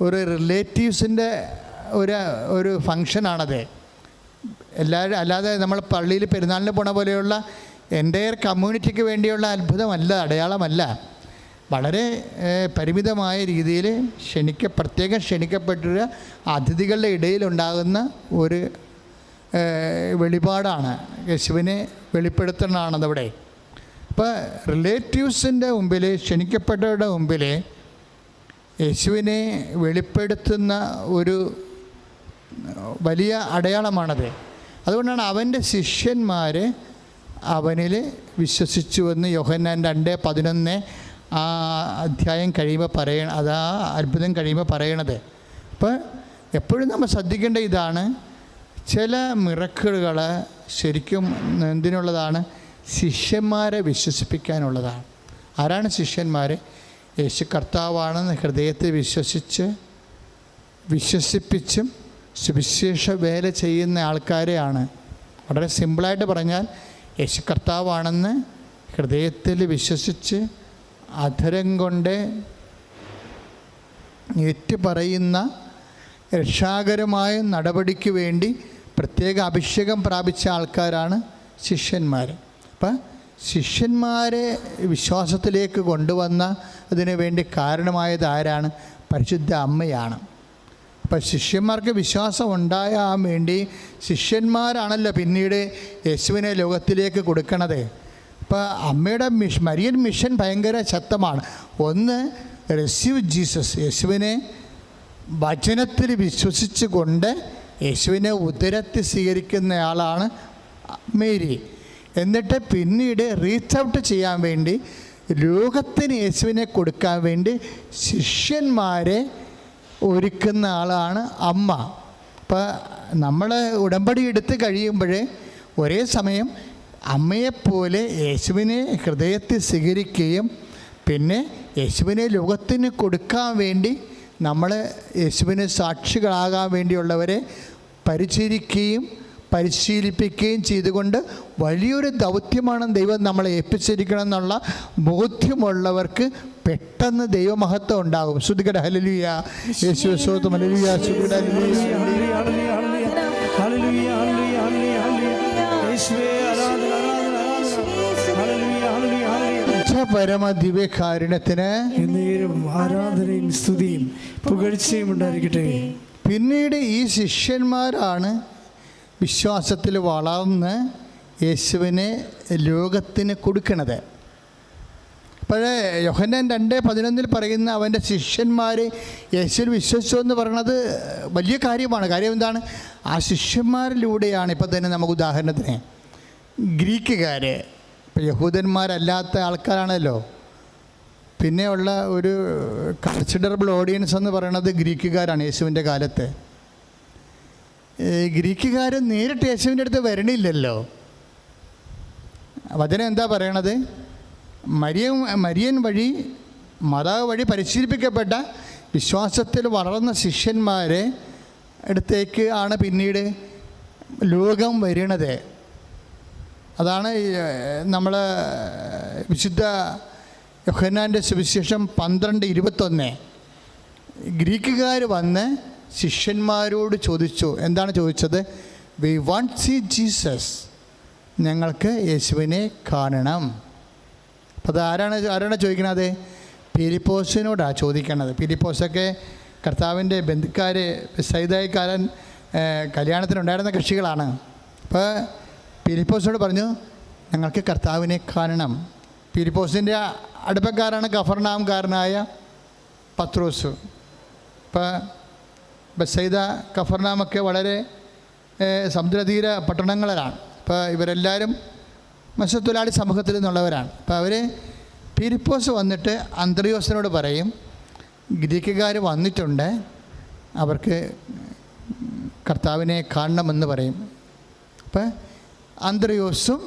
ഒരു റിലേറ്റീവ്സിൻ്റെ ഒരു ഫങ്ഷനാണത്. എല്ലാവരും അല്ലാതെ നമ്മൾ പള്ളിയിൽ പെരുന്നാളിന് പോണ പോലെയുള്ള എൻ്റയർ കമ്മ്യൂണിറ്റിക്ക് വേണ്ടിയുള്ള അത്ഭുതമല്ല, അടയാളമല്ല. വളരെ പരിമിതമായ രീതിയിൽ പ്രത്യേകം ക്ഷണിക്കപ്പെട്ട അതിഥികളുടെ ഇടയിലുണ്ടാകുന്ന ഒരു വെളിപാടാണ്. യേശുവിനെ വെളിപ്പെടുത്തുന്നതാണതവിടെ. അപ്പോൾ റിലേറ്റീവ്സിൻ്റെ മുമ്പിൽ, ക്ഷണിക്കപ്പെട്ടവരുടെ മുമ്പിൽ യേശുവിനെ വെളിപ്പെടുത്തുന്ന ഒരു വലിയ അടയാളമാണത്. അതുകൊണ്ടാണ് അവൻ്റെ ശിഷ്യന്മാർ അവനിൽ വിശ്വസിച്ചുവെന്ന് യോഹന്നാൻ 2:11 ആ അധ്യായം കഴിയുമ്പോൾ അത് ആ അത്ഭുതം കഴിയുമ്പോൾ പറയണത്. അപ്പോൾ എപ്പോഴും നമ്മൾ ശ്രദ്ധിക്കേണ്ട ഇതാണ്, ചില മിറക്കിളുകൾ ശരിക്കും എന്തിനുള്ളതാണ്? ശിഷ്യന്മാരെ വിശ്വസിപ്പിച്ചും സുവിശേഷ വേല ചെയ്യുന്ന ആൾക്കാരെയാണ്. വളരെ സിമ്പിളായിട്ട് പറഞ്ഞാൽ യേശു കർത്താവാണെന്ന് ഹൃദയത്തിൽ വിശ്വസിച്ച് അധരം കൊണ്ട് ഏറ്റുപറയുന്ന രക്ഷാകരമായ നടപടിക്ക് വേണ്ടി പ്രത്യേക അഭിഷേകം പ്രാപിച്ച ആൾക്കാരാണ് ശിഷ്യന്മാർ. അപ്പം ശിഷ്യന്മാരെ വിശ്വാസത്തിലേക്ക് കൊണ്ടുവന്ന അതിനു വേണ്ടി കാരണമായത് ആരാണ്? പരിശുദ്ധ അമ്മയാണ്. അപ്പം ശിഷ്യന്മാർക്ക് വിശ്വാസം ഉണ്ടാകാൻ വേണ്ടി ശിഷ്യന്മാരാണല്ലോ പിന്നീട് യേശുവിനെ ലോകത്തിലേക്ക് കൊടുക്കണത്. അപ്പോൾ അമ്മയുടെ മരിയൻ മിഷൻ ഭയങ്കര ശക്തമാണ്. ഒന്ന്, റിസീവ് ജീസസ്, യേശുവിനെ വചനത്തിൽ വിശ്വസിച്ച് കൊണ്ട് യേശുവിനെ ഉദരത്തിൽ സ്വീകരിക്കുന്നയാളാണ് മേരി. എന്നിട്ട് പിന്നീട് റീച്ച് ഔട്ട് ചെയ്യാൻ വേണ്ടി ലോകത്തിന് യേശുവിനെ കൊടുക്കാൻ വേണ്ടി ശിഷ്യന്മാരെ ഒരുക്കുന്ന ആളാണ് അമ്മ. അപ്പോൾ നമ്മൾ ഉടമ്പടി എടുത്ത് കഴിയുമ്പോൾ ഒരേ സമയം അമ്മയെപ്പോലെ യേശുവിനെ ഹൃദയത്തിൽ സ്വീകരിക്കുകയും പിന്നെ യേശുവിനെ ലോകത്തിന് കൊടുക്കാൻ വേണ്ടി നമ്മൾ യേശുവിന് സാക്ഷികളാകാൻ വേണ്ടിയുള്ളവരെ പരിചരിക്കുകയും പരിശീലിപ്പിക്കുകയും ചെയ്തുകൊണ്ട് വലിയൊരു ദൗത്യമാണ് ദൈവം നമ്മളെ ഏൽപ്പിച്ചിരിക്കണം എന്നുള്ള ബോധ്യമുള്ളവർക്ക് പെട്ടെന്ന് ദൈവമഹത്വം ഉണ്ടാകും. ശ്രുതികട ഹല്ലേലൂയ, യേശുവേ സ്തോത്രം, ഹല്ലേലൂയ, ശ്രുതികട പരമ ദിവ്യകാരുണ്യത്തിന് ആരാധനയും സ്തുതിയും പുകഴ്ചയും ഉണ്ടായിരിക്കട്ടെ. പിന്നീട് ഈ ശിഷ്യന്മാരാണ് വിശ്വാസത്തിൽ വളർന്ന് യേശുവിനെ ലോകത്തിന് കൊടുക്കണത്. അപ്പോഴേ യോഹന്നാൻ 2:11 പറയുന്ന അവൻ്റെ ശിഷ്യന്മാർ യേശുവിൽ വിശ്വസിച്ചു എന്ന് പറയുന്നത് വലിയ കാര്യമാണ്. കാര്യം എന്താണ്? ആ ശിഷ്യന്മാരിലൂടെയാണ്. ഇപ്പം തന്നെ നമുക്ക് ഉദാഹരണത്തിന് ഗ്രീക്കുകാർ, ഇപ്പം യഹൂദന്മാരല്ലാത്ത ആൾക്കാരാണല്ലോ. പിന്നെയുള്ള ഒരു കൺസിഡറബിൾ ഓഡിയൻസ് എന്ന് പറയുന്നത് ഗ്രീക്കുകാരാണ്. യേശുവിൻ്റെ കാലത്ത് ഗ്രീക്കുകാർ നേരിട്ട് യേശുവിൻ്റെ അടുത്ത് വരണില്ലല്ലോ. വചനം എന്താ പറയണത്? മരിയൻ വഴി, മാതാവ് വഴി പരിശീലിപ്പിക്കപ്പെട്ട വിശ്വാസത്തിൽ വളർന്ന ശിഷ്യന്മാരെ അടുത്തേക്ക് ആണ് പിന്നീട് ലോകം വരണത്. അതാണ് നമ്മൾ വിശുദ്ധ യോഹന്നാൻ്റെ സുവിശേഷം 12:21. ഗ്രീക്കുകാർ വന്ന് ശിഷ്യന്മാരോട് ചോദിച്ചു. എന്താണ് ചോദിച്ചത്? വി വാണ്ട് സീ ജീസസ്, ഞങ്ങൾക്ക് യേശുവിനെ കാണണം. അപ്പോൾ അത് ആരാണ് ചോദിക്കണത്? ഫിലിപ്പോസിനോടാണ് ചോദിക്കണത്. ഫിലിപ്പോസൊക്കെ കർത്താവിൻ്റെ ബന്ധുക്കാർ, സൈതായിക്കാരൻ കല്യാണത്തിനുണ്ടായിരുന്ന കക്ഷികളാണ്. അപ്പോൾ ഫിലിപ്പോസിനോട് പറഞ്ഞു, ഞങ്ങൾക്ക് കർത്താവിനെ കാണണം. ഫിലിപ്പോസിൻ്റെ അടുപ്പക്കാരാണ് കഫർനാംകാരനായ പത്രോസ്. ഇപ്പോൾ ബെത്സൈദ, കഫർനാമൊക്കെ വളരെ സമുദ്രതീര പട്ടണങ്ങളിലാണ്. അപ്പോൾ ഇവരെല്ലാവരും മത്സ്യത്തൊഴിലാളി സമൂഹത്തിൽ നിന്നുള്ളവരാണ്. അപ്പോൾ അവർ ഫിലിപ്പോസ് വന്നിട്ട് അന്ത്രയോസിനോട് പറയും, ഗ്രീക്കുകാർ വന്നിട്ടുണ്ട്, അവർക്ക് കർത്താവിനെ കാണണമെന്ന് പറയും. അപ്പോൾ അന്ത്രയോസും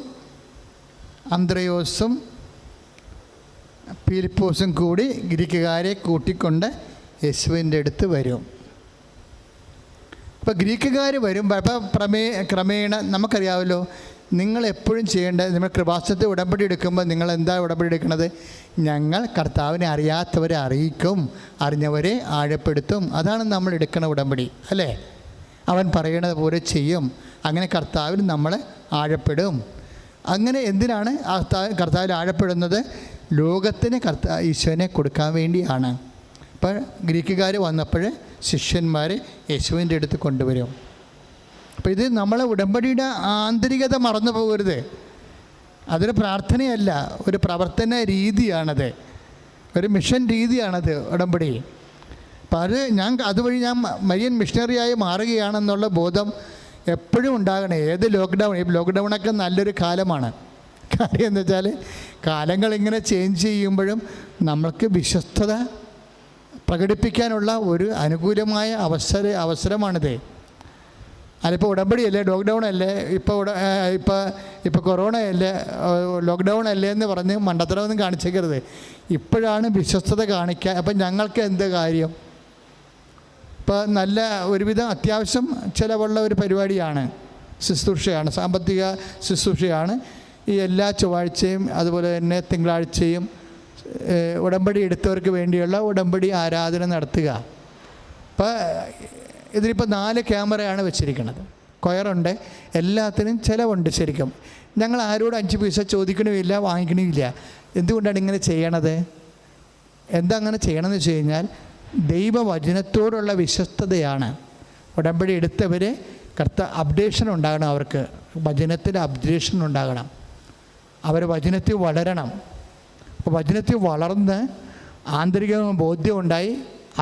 ഫിലിപ്പോസും കൂടി ഗ്രീക്കുകാരെ കൂട്ടിക്കൊണ്ട് യേശുവിൻ്റെ അടുത്ത് വരും. അപ്പോൾ ഗ്രീക്കുകാർ വരുമ്പോൾ അപ്പോൾ ക്രമേണ നമുക്കറിയാമല്ലോ, നിങ്ങളെപ്പോഴും ചെയ്യേണ്ടത്, നിങ്ങൾ കൃപാസനത്തെ ഉടമ്പടി എടുക്കുമ്പോൾ നിങ്ങൾ എന്താ ഉടമ്പടി എടുക്കുന്നത്? ഞങ്ങൾ കർത്താവിനെ അറിയാത്തവരെ അറിയിക്കും, അറിഞ്ഞവരെ ആഴപ്പെടുത്തും. അതാണ് നമ്മൾ എടുക്കുന്ന ഉടമ്പടി, അല്ലേ? അവൻ പറയണത് പോലെ ചെയ്യും. അങ്ങനെ കർത്താവിൽ നമ്മൾ ആഴപ്പെടും. അങ്ങനെ എന്തിനാണ് കർത്താവിൽ ആഴപ്പെടുന്നത്? ലോകത്തിന് ഈശോനെ കൊടുക്കാൻ വേണ്ടിയാണ്. അപ്പോൾ ഗ്രീക്കുകാർ വന്നപ്പോൾ ശിഷ്യന്മാർ യേശുവിൻ്റെ അടുത്ത് കൊണ്ടുവരും. അപ്പോൾ ഇത് നമ്മളെ ഉടമ്പടിയുടെ ആന്തരികത മറന്നു പോകരുത്. അതൊരു പ്രാർത്ഥനയല്ല, ഒരു പ്രവർത്തന രീതിയാണത്, ഒരു മിഷൻ രീതിയാണത് ഉടമ്പടി. അപ്പോൾ അതുവഴി ഞാൻ മരിയൻ മിഷണറിയായി മാറുകയാണെന്നുള്ള ബോധം എപ്പോഴും ഉണ്ടാകണേ. ഏത് ലോക്ക്ഡൗണൊക്കെ നല്ലൊരു കാലമാണ്. കാര്യം എന്താ വെച്ചാൽ കാലങ്ങളിങ്ങനെ ചേഞ്ച് ചെയ്യുമ്പോഴും നമ്മൾക്ക് വിശ്വസ്തത പ്രകടിപ്പിക്കാനുള്ള ഒരു അനുകൂലമായ അവസരമാണിത്. അതിപ്പോൾ ഉടമ്പടിയല്ലേ, ലോക്ക്ഡൗൺ അല്ലേ, ഇപ്പോൾ കൊറോണ അല്ലേ, ലോക്ക്ഡൗൺ അല്ലേ എന്ന് പറഞ്ഞ് മണ്ടത്തരമൊന്നും കാണിച്ചേക്കരുത്. ഇപ്പോഴാണ് വിശ്വസ്തത കാണിക്കാൻ. അപ്പം ഞങ്ങൾക്ക് എന്ത് കാര്യം? ഇപ്പോൾ നല്ല ഒരുവിധം അത്യാവശ്യം ചിലവുള്ള ഒരു പരിപാടിയാണ്, ശുശ്രൂഷയാണ്, സാമ്പത്തിക ശുശ്രൂഷയാണ്. ഈ എല്ലാ ചൊവ്വാഴ്ചയും അതുപോലെ തന്നെ തിങ്കളാഴ്ചയും ഉടമ്പടി എടുത്തവർക്ക് വേണ്ടിയുള്ള ഉടമ്പടി ആരാധന നടത്തുക. അപ്പോൾ ഇതിലിപ്പോൾ 4 ക്യാമറയാണ് വെച്ചിരിക്കുന്നത്, കൊയറുണ്ട്, എല്ലാത്തിനും ചിലവുണ്ട്. ശരിക്കും ഞങ്ങൾ ആരോടും 5 പൈസ ചോദിക്കണമില്ല, വാങ്ങിക്കണമില്ല. എന്തുകൊണ്ടാണ് ഇങ്ങനെ ചെയ്യണത്? എന്താ അങ്ങനെ ചെയ്യണമെന്ന് വെച്ച് കഴിഞ്ഞാൽ ദൈവവചനത്തോടുള്ള വിശ്വസ്തതയാണ്. ഉടമ്പടി എടുത്തവർ അപ്ഡേഷൻ ഉണ്ടാകണം, അവർക്ക് വചനത്തിൽ അപ്ഡേഷൻ ഉണ്ടാകണം, അവർ വചനത്തിൽ വളരണം. അപ്പോൾ വചനത്തിൽ വളർന്ന് ആന്തരിക ബോധ്യം ഉണ്ടായി,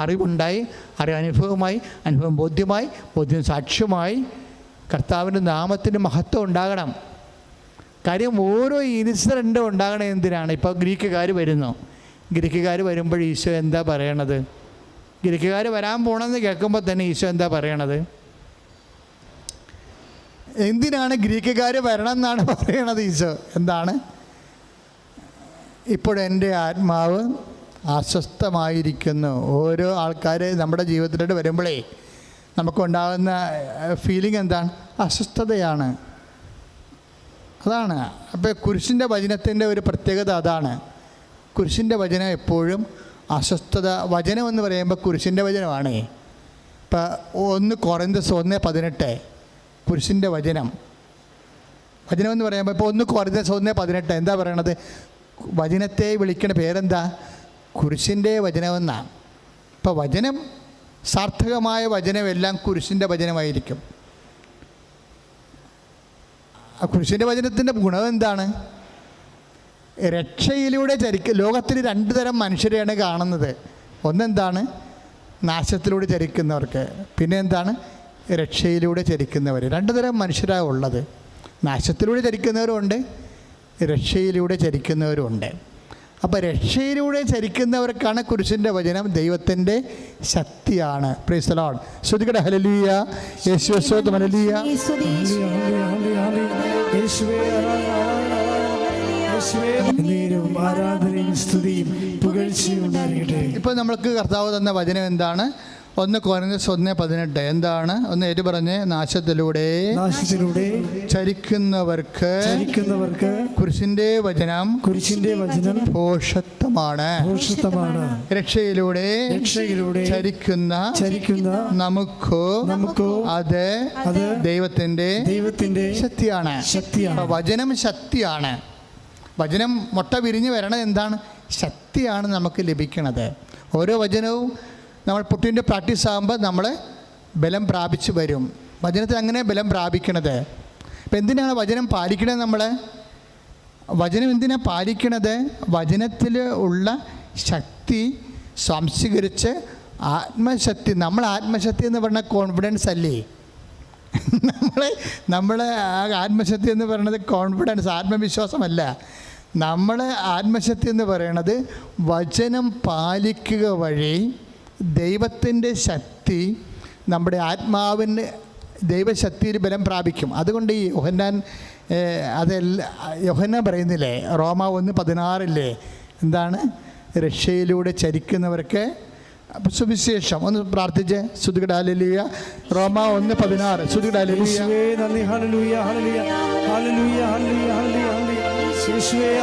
അറിവുണ്ടായി, അനുഭവമായി, അനുഭവം ബോധ്യമായി, ബോധ്യം സാക്ഷ്യമായി കർത്താവിൻ്റെ നാമത്തിൻ്റെ മഹത്വം ഉണ്ടാകണം. കാര്യം ഓരോ ഇൻസിഡൻറ്റും ഉണ്ടാകണം. എന്തിനാണ്? ഇപ്പോൾ ഗ്രീക്കുകാർ വരുന്നു, ഗ്രീക്കുകാർ വരുമ്പോൾ ഈശോ എന്താ പറയണത്? ഗ്രീക്കുകാർ വരാൻ പോകണമെന്ന് കേൾക്കുമ്പോൾ തന്നെ ഈശോ എന്താ പറയണത്? എന്തിനാണ് ഗ്രീക്കുകാർ വരണം എന്നാണ് പറയണത് ഈശോ? എന്താണ്? ഇപ്പോഴെൻ്റെ ആത്മാവ് അസ്വസ്ഥമായിരിക്കുന്നു. ഓരോ ആൾക്കാർ നമ്മുടെ ജീവിതത്തിലോട്ട് വരുമ്പോഴേ നമുക്കുണ്ടാകുന്ന ഫീലിംഗ് എന്താണ്? അസ്വസ്ഥതയാണ്. അതാണ്. അപ്പോൾ കുരിശിൻ്റെ വചനത്തിൻ്റെ ഒരു പ്രത്യേകത അതാണ്. കുരിശിൻ്റെ വചനം എപ്പോഴും അസ്വസ്ഥത. വചനം എന്ന് പറയുമ്പോൾ കുരിശിൻ്റെ വചനമാണ്. ഇപ്പം 1 കൊറിന്തോസ് 1:18 കുരിശിൻ്റെ വചനം. വചനം എന്ന് പറയുമ്പോൾ ഇപ്പോൾ 1 കൊറിന്തോസ് 1:18 എന്താ പറയണത്? വചനത്തെ വിളിക്കുന്ന പേരെന്താ? കുരിശിൻ്റെ വചനമെന്നാണ്. ഇപ്പോൾ വചനം, സാർത്ഥകമായ വചനമെല്ലാം കുരിശിൻ്റെ വചനമായിരിക്കും. ആ കുരിശിൻ്റെ വചനത്തിൻ്റെ ഗുണം എന്താണ്? രക്ഷയിലൂടെ ലോകത്തിൽ 2 തരം മനുഷ്യരെയാണ് കാണുന്നത്. ഒന്നെന്താണ്? നാശത്തിലൂടെ ചരിക്കുന്നവർക്ക്. പിന്നെ എന്താണ്? രക്ഷയിലൂടെ ചരിക്കുന്നവർ. 2 തരം മനുഷ്യരാണ് ഉള്ളത്. നാശത്തിലൂടെ ചരിക്കുന്നവരുമുണ്ട്, രക്ഷയിലൂടെ ചരിക്കുന്നവരുമുണ്ട്. അപ്പോൾ രക്ഷയിലൂടെ ചരിക്കുന്നവർക്കാണ് കുരിശിൻ്റെ വചനം ദൈവത്തിൻ്റെ ശക്തിയാണ്. Praise the Lord. ശ്രുതികട ഹല്ലേലൂയ. യേശുവേ സ്തോത്രം. ഹല്ലേലൂയ. ഇപ്പോൾ നമ്മൾക്ക് കർത്താവ് തന്ന വചനം എന്താണ്? 1 കൊരിന്തോസ് 1:18 എന്താണ്? ഒന്ന് ഏറ്റു പറഞ്ഞ്. നാശത്തിലൂടെ ചരിക്കുന്നവർക്ക് കുരിശിന്റെ വചനം ഭോഷത്വമാണ്. രക്ഷയിലൂടെ ചരിക്കുന്ന നമുക്കോ അത് ദൈവത്തിന്റെ ശക്തിയാണ്. വചനം ശക്തിയാണ്. വചനം മുട്ട വിരിഞ്ഞ് വരണത് എന്താണ്? ശക്തിയാണ് നമുക്ക് ലഭിക്കണത്. ഓരോ വചനവും നമ്മൾ പുട്ടിൻ്റെ പ്രാക്ടീസ് ആകുമ്പോൾ നമ്മൾ ബലം പ്രാപിച്ച് വരും. വചനത്തിൽ അങ്ങനെ ബലം പ്രാപിക്കണത്. ഇപ്പം എന്തിനാണ് വചനം പാലിക്കണത്? നമ്മൾ വചനം എന്തിനാണ് പാലിക്കണത്? വചനത്തിൽ ഉള്ള ശക്തി സംശീകരിച്ച് ആത്മശക്തി. നമ്മൾ ആത്മശക്തി എന്ന് പറഞ്ഞാൽ കോൺഫിഡൻസ് അല്ലേ? നമ്മളെ ആത്മശക്തി എന്ന് പറയുന്നത് കോൺഫിഡൻസ്, ആത്മവിശ്വാസമല്ല. നമ്മളെ ആത്മശക്തി എന്ന് പറയുന്നത് വചനം പാലിക്കുക വഴി ദൈവത്തിൻ്റെ ശക്തി നമ്മുടെ ആത്മാവിന് ദൈവശക്തിയിൽ ബലം പ്രാപിക്കും. അതുകൊണ്ട് ഈ യോഹന്നാൻ പറയുന്നില്ലേ, റോമ 1:16 എന്താണ്? രക്ഷയിലൂടെ ചരിക്കുന്നവർക്ക് സുവിശേഷം. ഒന്ന് പ്രാർത്ഥിച്ച്. സ്തുതികട ഹല്ലേലൂയ. റോമ 1:16 സ്തുതികട ഹല്ലേലൂയ.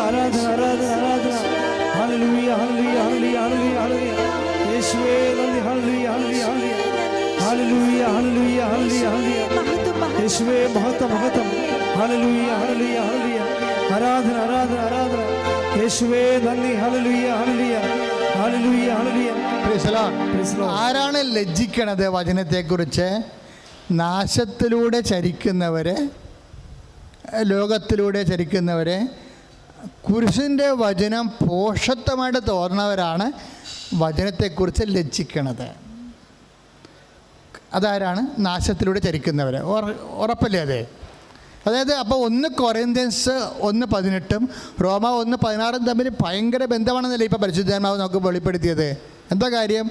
ആരാധന ആരാധന ആരാധന. ഹല്ലേലൂയ ഹല്ലേലൂയ ഹല്ലേലൂയ ഹല്ലേലൂയ. യേശുവേ നന്ദി. ഹല്ലേലൂയ ഹല്ലേലൂയ ഹല്ലേലൂയ ഹല്ലേലൂയ ഹല്ലേലൂയ. യേശുവേ മഹത്വം മഹത്വം. ഹല്ലേലൂയ ഹല്ലേലൂയ ഹല്ലേലൂയ. ആരാധന ആരാധന ആരാധന. യേശുവേ നന്ദി. ഹല്ലേലൂയ ഹല്ലേലൂയ ഹല്ലേലൂയ ഹല്ലേലൂയ. ആരാണ് ലജ്ജിക്കണത് വചനത്തെക്കുറിച്ച്? നാശത്തിലൂടെ ചരിക്കുന്നവരെ, ലോകത്തിലൂടെ ചരിക്കുന്നവരെ. കുരിശിൻ്റെ വചനം പോഷത്വമായിട്ട് തോന്നുന്നവരാണ് വചനത്തെക്കുറിച്ച് ലജ്ജിക്കണത്. അതാരാണ്? നാശത്തിലൂടെ ചരിക്കുന്നവർ. ഉറപ്പല്ലേ അത്? അതായത് അപ്പോൾ 1 കൊറിന്തോസ് 1:18 റോമ 1:16 തമ്മിൽ ഭയങ്കര ബന്ധമാണെന്നല്ലേ ഇപ്പോൾ പരിശുദ്ധാത്മാവ് നമുക്ക് വെളിപ്പെടുത്തിയത്. എന്താ കാര്യം?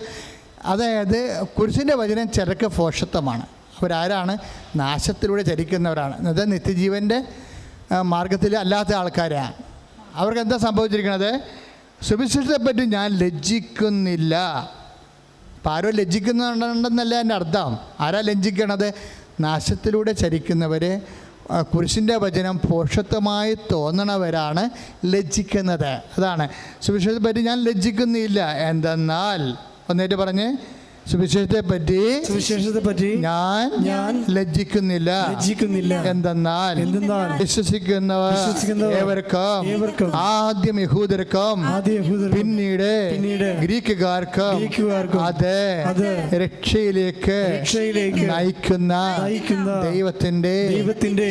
അതായത് കുരിശിൻ്റെ വചനം ചിലർക്ക് പോഷത്വമാണ്. അവരാരാണ്? നാശത്തിലൂടെ ചരിക്കുന്നവരാണ്. അത് നിത്യജീവൻ്റെ മാർഗത്തിൽ അല്ലാത്ത ആൾക്കാരാണ്. അവർക്ക് എന്താ സംഭവിച്ചിരിക്കുന്നത്? സുവിശേഷത്തെപ്പറ്റി ഞാൻ ലജ്ജിക്കുന്നില്ല. അപ്പം ആരോ ലജ്ജിക്കുന്നുണ്ടെന്നല്ല എൻ്റെ അർത്ഥം. ആരാ ലജ്ജിക്കണത്? നാശത്തിലൂടെ ചരിക്കുന്നവരെ കുരിശിൻ്റെ വചനം പോഷത്വമായി തോന്നണവരാണ് ലജ്ജിക്കുന്നത്. അതാണ് സുവിശേഷത്തെ പറ്റി ഞാൻ ലജ്ജിക്കുന്നില്ല. എന്തെന്നാൽ ഒന്നേറ്റ് പറഞ്ഞ്, സുവിശേഷത്തെ പറ്റി ഞാൻ ലജ്ജിക്കുന്നില്ല. എന്തെന്നാൽ വിശ്വസിക്കുന്നവർ ഏവർക്കും ആദ്യം യഹൂദർക്കും പിന്നീട് ഗ്രീക്കുകാർക്കും അത് രക്ഷയിലേക്ക് നയിക്കുന്ന ദൈവത്തിൻ്റെ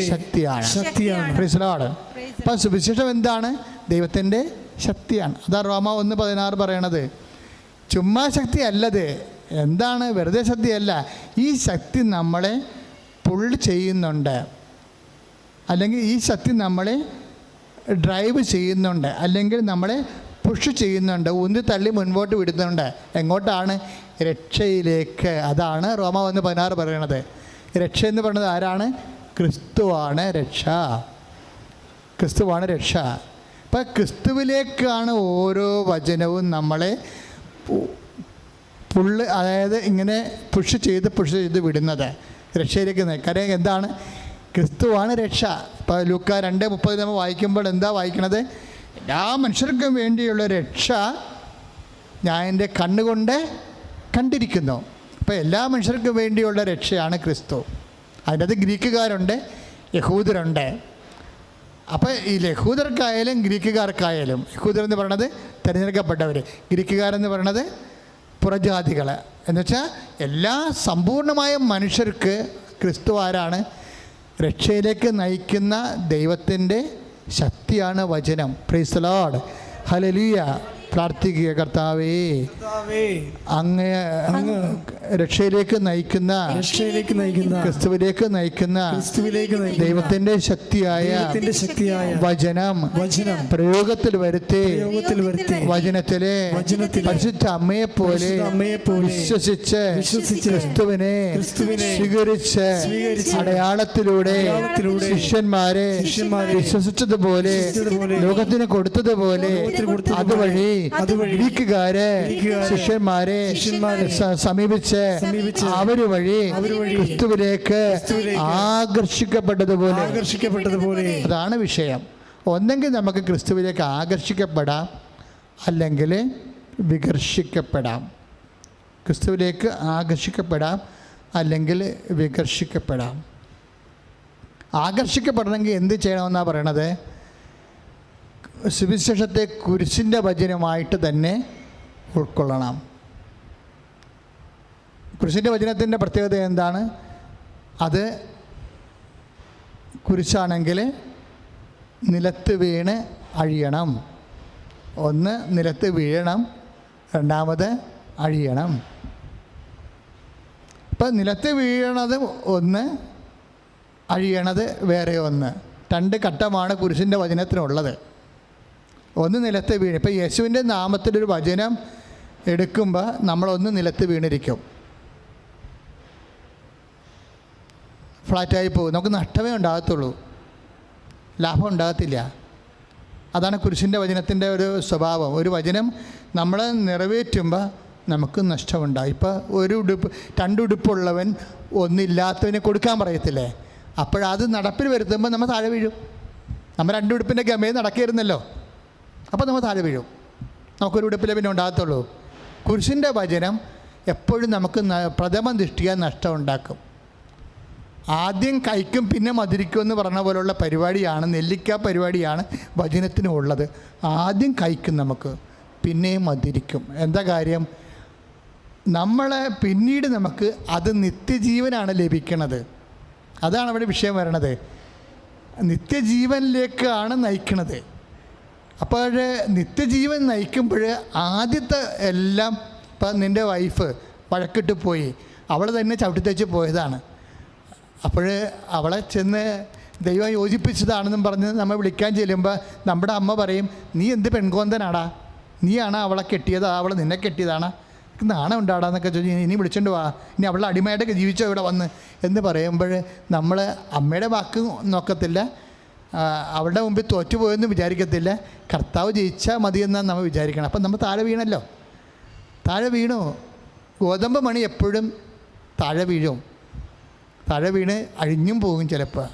ശക്തിയാണ്. Praise the Lord. അപ്പം സുവിശേഷം എന്താണ്? ദൈവത്തിൻ്റെ ശക്തിയാണ്. അതാ റോമ 1:16 പറയണത്. ചുമ്മാ ശക്തി അല്ലത്. എന്താണ്? വെറുതെ ശക്തിയല്ല. ഈ ശക്തി നമ്മളെ പുള്ള് ചെയ്യുന്നുണ്ട്, അല്ലെങ്കിൽ ഈ ശക്തി നമ്മളെ ഡ്രൈവ് ചെയ്യുന്നുണ്ട്, അല്ലെങ്കിൽ നമ്മളെ പുഷ് ചെയ്യുന്നുണ്ട്, ഉന്തി തള്ളി മുൻപോട്ട് വിടുന്നുണ്ട്. എങ്ങോട്ടാണ്? രക്ഷയിലേക്ക്. അതാണ് റോമ 1:16 പറയണത്. രക്ഷ എന്ന് പറയുന്നത് ആരാണ്? ക്രിസ്തുവാണ് രക്ഷ. ക്രിസ്തുവാണ് രക്ഷ. അപ്പം ക്രിസ്തുവിലേക്കാണ് ഓരോ വചനവും നമ്മളെ അതായത് ഇങ്ങനെ പുഷ് ചെയ്ത് വിടുന്നത് രക്ഷയിലേക്ക്. കാര്യം എന്താണ്? ക്രിസ്തുവാണ് രക്ഷ. ഇപ്പോൾ ലൂക്ക 2:30 നമ്മൾ വായിക്കുമ്പോൾ എന്താ വായിക്കണത്? എല്ലാ മനുഷ്യർക്കും വേണ്ടിയുള്ള രക്ഷ ഞാൻ എൻ്റെ കണ്ണുകൊണ്ട് കണ്ടിരിക്കുന്നു. അപ്പോൾ എല്ലാ മനുഷ്യർക്കും വേണ്ടിയുള്ള രക്ഷയാണ് ക്രിസ്തു. അതിനകത്ത് ഗ്രീക്കുകാരുണ്ട്, യഹൂദരുണ്ട്. അപ്പോൾ ഈ യഹൂദർക്കായാലും ഗ്രീക്കുകാർക്കായാലും, യഹൂദർ എന്ന് പറയണത് തിരഞ്ഞെടുക്കപ്പെട്ടവർ, ഗ്രീക്കുകാരെന്ന് പറയണത് പുറജാതികൾ. എന്നുവെച്ചാൽ എല്ലാ സമ്പൂർണമായ മനുഷ്യർക്ക് ക്രിസ്തു ആരാണ്? രക്ഷയിലേക്ക് നയിക്കുന്ന ദൈവത്തിൻ്റെ ശക്തിയാണ് വചനം. Price the Lord. ഹല്ലേലൂയ. പ്രാർത്ഥിക്കുക, കർത്താവേ അങ്ങ് രക്ഷയിലേക്ക് നയിക്കുന്ന ക്രിസ്തുവിലേക്ക് നയിക്കുന്ന ദൈവത്തിന്റെ ശക്തിയായ വചനം പ്രയോഗത്തിൽ വരുത്തി വചനത്തിലെ പരിശുദ്ധ അമ്മയെ പോലെ വിശ്വസിച്ച് ക്രിസ്തുവിനെ സ്വീകരിച്ച് അടയാളത്തിലൂടെ ശിഷ്യന്മാരെ വിശ്വസിച്ചതുപോലെ ലോകത്തിന് കൊടുത്തതുപോലെ അതുവഴി ഗ്രീക്കുകാരെ ശിഷ്യന്മാരെ സമീപിച്ച് അവർ വഴി ക്രിസ്തുവിലേക്ക് ആകർഷിക്കപ്പെട്ടതുപോലെ. അതാണ് വിഷയം. ഒന്നെങ്കിൽ നമുക്ക് ക്രിസ്തുവിലേക്ക് ആകർഷിക്കപ്പെടാം, അല്ലെങ്കിൽ വികർഷിക്കപ്പെടാം. ക്രിസ്തുവിലേക്ക് ആകർഷിക്കപ്പെടാം, അല്ലെങ്കിൽ വികർഷിക്കപ്പെടാം. ആകർഷിക്കപ്പെടണമെങ്കിൽ എന്ത് ചെയ്യണമെന്നാണ് പറയണത്? സുവിശേഷത്തെ കുരിശിൻ്റെ വചനമായിട്ട് തന്നെ ഉൾക്കൊള്ളണം. കുരിശിൻ്റെ വചനത്തിൻ്റെ പ്രത്യേകത എന്താണ്? അത് കുരിശാണെങ്കിൽ നിലത്ത് വീണ് അഴിയണം. ഒന്ന് നിലത്ത് വീഴണം, രണ്ടാമത് അഴിയണം. ഇപ്പം നിലത്ത് വീഴണത് ഒന്ന്, അഴിയണത് വേറെ ഒന്ന്. രണ്ട് ഘട്ടമാണ് കുരിശിൻ്റെ വചനത്തിനുള്ളത്. ഒന്ന് നിലത്ത് വീണ്. ഇപ്പം യേശുവിൻ്റെ നാമത്തിലൊരു വചനം എടുക്കുമ്പോൾ നമ്മളൊന്ന് നിലത്ത് വീണിരിക്കും, ഫ്ലാറ്റായി പോകും. നമുക്ക് നഷ്ടമേ ഉണ്ടാകത്തുള്ളൂ, ലാഭം ഉണ്ടാകത്തില്ല. അതാണ് കുരിശിൻ്റെ വചനത്തിൻ്റെ ഒരു സ്വഭാവം. ഒരു വചനം നമ്മൾ നിറവേറ്റുമ്പോൾ നമുക്ക് നഷ്ടമുണ്ടാകും. ഇപ്പോൾ രണ്ടുടുപ്പുള്ളവൻ ഒന്നില്ലാത്തവനെ കൊടുക്കാൻ പറയത്തില്ലേ? അപ്പോഴത് നടപ്പിൽ വരുത്തുമ്പോൾ നമ്മൾ താഴെ വീഴും. നമ്മൾ രണ്ടുടുപ്പിൻ്റെ ഗമയിൽ നടക്കിയിരുന്നല്ലോ, അപ്പോൾ നമ്മൾ താഴെ വീഴും. നമുക്കൊരു ഉടുപ്പിലെ പിന്നെ ഉണ്ടാകത്തുള്ളൂ. കുരിശിൻ്റെ വചനം എപ്പോഴും നമുക്ക് പ്രഥമ ദൃഷ്ടിയ നഷ്ടം ഉണ്ടാക്കും. ആദ്യം കഴിക്കും പിന്നെ മധുരിക്കും എന്ന് പറഞ്ഞ പോലുള്ള പരിപാടിയാണ്, നെല്ലിക്ക പരിപാടിയാണ് വചനത്തിനുള്ളത്. ആദ്യം കഴിക്കും നമുക്ക്, പിന്നെയും മധുരിക്കും. എന്താ കാര്യം? നമ്മളെ പിന്നീട് നമുക്ക് അത് നിത്യജീവനാണ് ലഭിക്കുന്നത്. അതാണ് അവിടെ വിഷയം വരണത്. നിത്യജീവനിലേക്കാണ് നയിക്കണത്. അപ്പോൾ നിത്യജീവൻ നയിക്കുമ്പോൾ ആദ്യത്തെ എല്ലാം, ഇപ്പം നിൻ്റെ വൈഫ് വഴക്കിട്ട് പോയി, അവൾ തന്നെ ചവിട്ടിത്തേച്ച് പോയതാണ്. അപ്പോൾ അവളെ ചെന്ന് ദൈവം യോജിപ്പിച്ചതാണെന്നും പറഞ്ഞ് നമ്മൾ വിളിക്കാൻ ചെല്ലുമ്പോൾ നമ്മുടെ അമ്മ പറയും, നീ എന്ത് പെൺകോന്തനാടാ, നീയാണ് അവളെ കെട്ടിയത്, അവൾ നിന്നെ കെട്ടിയതാണ്, നാണം ഉണ്ടാടാന്നൊക്കെ ചോദിച്ചു, ഇനി വിളിച്ചോണ്ട് വാ, ഇനി അവളുടെ അടിമയായിട്ടൊക്കെ ജീവിച്ചോ ഇവിടെ വന്ന് എന്ന് പറയുമ്പോൾ നമ്മൾ അമ്മയുടെ വാക്ക് നോക്കത്തില്ല, അവളുടെ മുമ്പിൽ തോറ്റുപോയെന്ന് വിചാരിക്കത്തില്ല, കർത്താവ് ജയിച്ചാൽ മതിയെന്നാണ് നമ്മൾ വിചാരിക്കണം. അപ്പം നമ്മൾ താഴെ വീണല്ലോ, താഴെ വീണു. ഗോതമ്പ് മണി എപ്പോഴും താഴെ വീഴും, താഴെ വീണ് അഴിഞ്ഞും പോകും ചിലപ്പോൾ.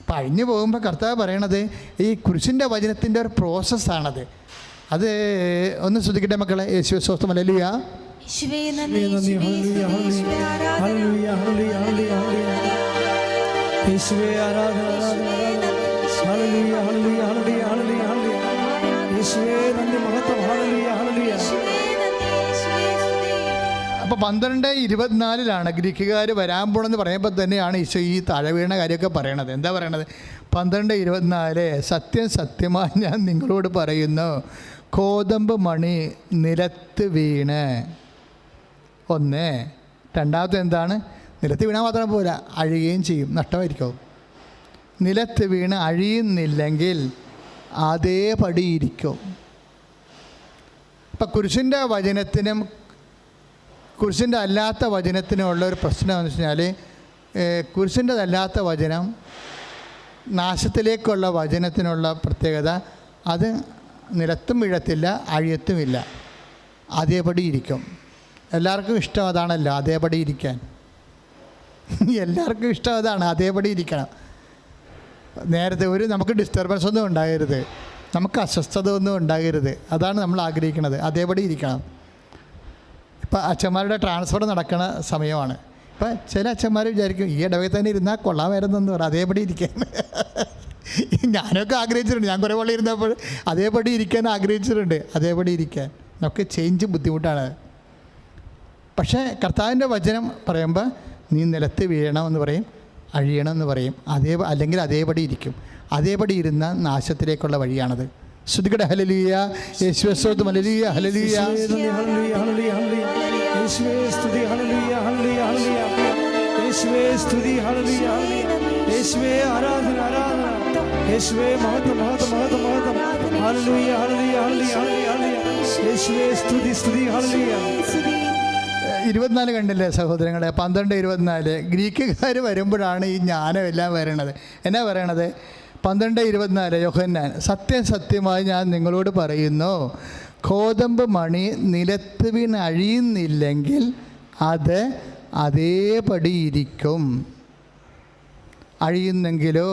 അപ്പം അഴിഞ്ഞു പോകുമ്പോൾ കർത്താവ് പറയണത് ഈ കുരിശിൻ്റെ വചനത്തിൻ്റെ ഒരു പ്രോസസ്സാണത്. അത് ഒന്ന് ശ്രദ്ധിക്കട്ടെ മക്കളെ. യേശുവേ സ്തോത്രം, ഹല്ലേലൂയ. അപ്പോൾ 12:24 ഗ്രീക്കുകാർ വരാൻ പോണെന്ന് പറയുമ്പോൾ തന്നെയാണ് ഈശോ ഈ താഴെ വീണ കാര്യമൊക്കെ പറയണത്. എന്താ പറയണത്? 12:24 സത്യം സത്യമായി ഞാൻ നിങ്ങളോട് പറയുന്നു, ഗോതമ്പ് മണി നിലത്ത് വീണ് ഒന്ന്. രണ്ടാമത്തെ എന്താണ്? നിലത്ത് വീണാൽ മാത്രം പോരാ, അഴിയുകയും ചെയ്യും, നഷ്ടമായിരിക്കും. നിലത്ത് വീണ് അഴിയുന്നില്ലെങ്കിൽ അതേപടി ഇരിക്കും. ഇപ്പം കുരിശിൻ്റെ വചനത്തിനും കുരിശിൻ്റെ അല്ലാത്ത വചനത്തിനുമുള്ള ഒരു പ്രശ്നം എന്ന് വെച്ച് കഴിഞ്ഞാൽ, കുരിശിൻ്റെതല്ലാത്ത വചനം, നാശത്തിലേക്കുള്ള വചനത്തിനുള്ള പ്രത്യേകത, അത് നിലത്തും വീഴത്തില്ല, അഴിയത്തുമില്ല, അതേപടി ഇരിക്കും. എല്ലാവർക്കും ഇഷ്ടം അതാണല്ലോ, അതേപടി ഇരിക്കാൻ. എല്ലാവർക്കും ഇഷ്ടം അതാണ്, അതേപടി ഇരിക്കണം. നേരത്തെ നമുക്ക് ഡിസ്റ്റർബൻസ് ഒന്നും ഉണ്ടാകരുത്, നമുക്ക് അസ്വസ്ഥത ഒന്നും ഉണ്ടാകരുത്, അതാണ് നമ്മൾ ആഗ്രഹിക്കുന്നത്, അതേപടി ഇരിക്കണം. ഇപ്പം അച്ഛന്മാരുടെ ട്രാൻസ്ഫർ നടക്കുന്ന സമയമാണ്. ഇപ്പം ചില അച്ഛന്മാർ വിചാരിക്കും ഈ ഇടവകയിൽ തന്നെ ഇരുന്നാൽ കൊള്ളാമായിരുന്നെന്ന് പറയും, അതേപടി ഇരിക്കാൻ. ഞാനൊക്കെ ആഗ്രഹിച്ചിട്ടുണ്ട്, ഞാൻ കുറേ പള്ളി ഇരുന്നപ്പോൾ അതേപടി ഇരിക്കാൻ ആഗ്രഹിച്ചിട്ടുണ്ട്, അതേപടി ഇരിക്കാൻ. നമുക്ക് ചേഞ്ച് ബുദ്ധിമുട്ടാണ്. പക്ഷേ കർത്താവിൻ്റെ വചനം പറയുമ്പോൾ നീ നിലത്ത് വീഴണമെന്ന് പറയും, അഴിയണമെന്ന് പറയും, അല്ലെങ്കിൽ അതേപടി ഇരിക്കും. അതേപടി ഇരുന്ന നാശത്തിലേക്കുള്ള വഴിയാണത്. ശ്രുതികട ഹല്ലേലൂയ, യേശുവേ സ്തോത്രം, ഹല്ലേലൂയ, ഹല്ലേലൂയ. യേശുവേ സ്തുതി, ഹല്ലേലൂയ, ഹല്ലേലൂയ, ഹല്ലേലൂയ. യേശുവേ സ്തുതി, ഹല്ലേലൂയ, ഹല്ലേലൂയ. യേശുവേ ആരാധന, ആരാധന. യേശുവേ മഹത്വം, മഹത്വം, മഹത്വം, മഹത്വം. ഹല്ലേലൂയ, ഹല്ലേലൂയ, ഹല്ലേലൂയ, ഹല്ലേലൂയ. യേശുവേ സ്തുതി, സ്തുതി, ഹല്ലേലൂയ. 24 കണ്ടില്ലേ സഹോദരങ്ങളെ? 12:24 ഗ്രീക്കുകാർ വരുമ്പോഴാണ് ഈ ജ്ഞാനമെല്ലാം വരണത്. എന്നാ പറയണത്? 12:24 യോഹന്നാൻ, സത്യം സത്യമായി ഞാൻ നിങ്ങളോട് പറയുന്നു, ഗോതമ്പ് മണി നിലത്ത് വീണ് അഴിയുന്നില്ലെങ്കിൽ അത് അതേപടി ഇരിക്കും, അഴിയുന്നെങ്കിലോ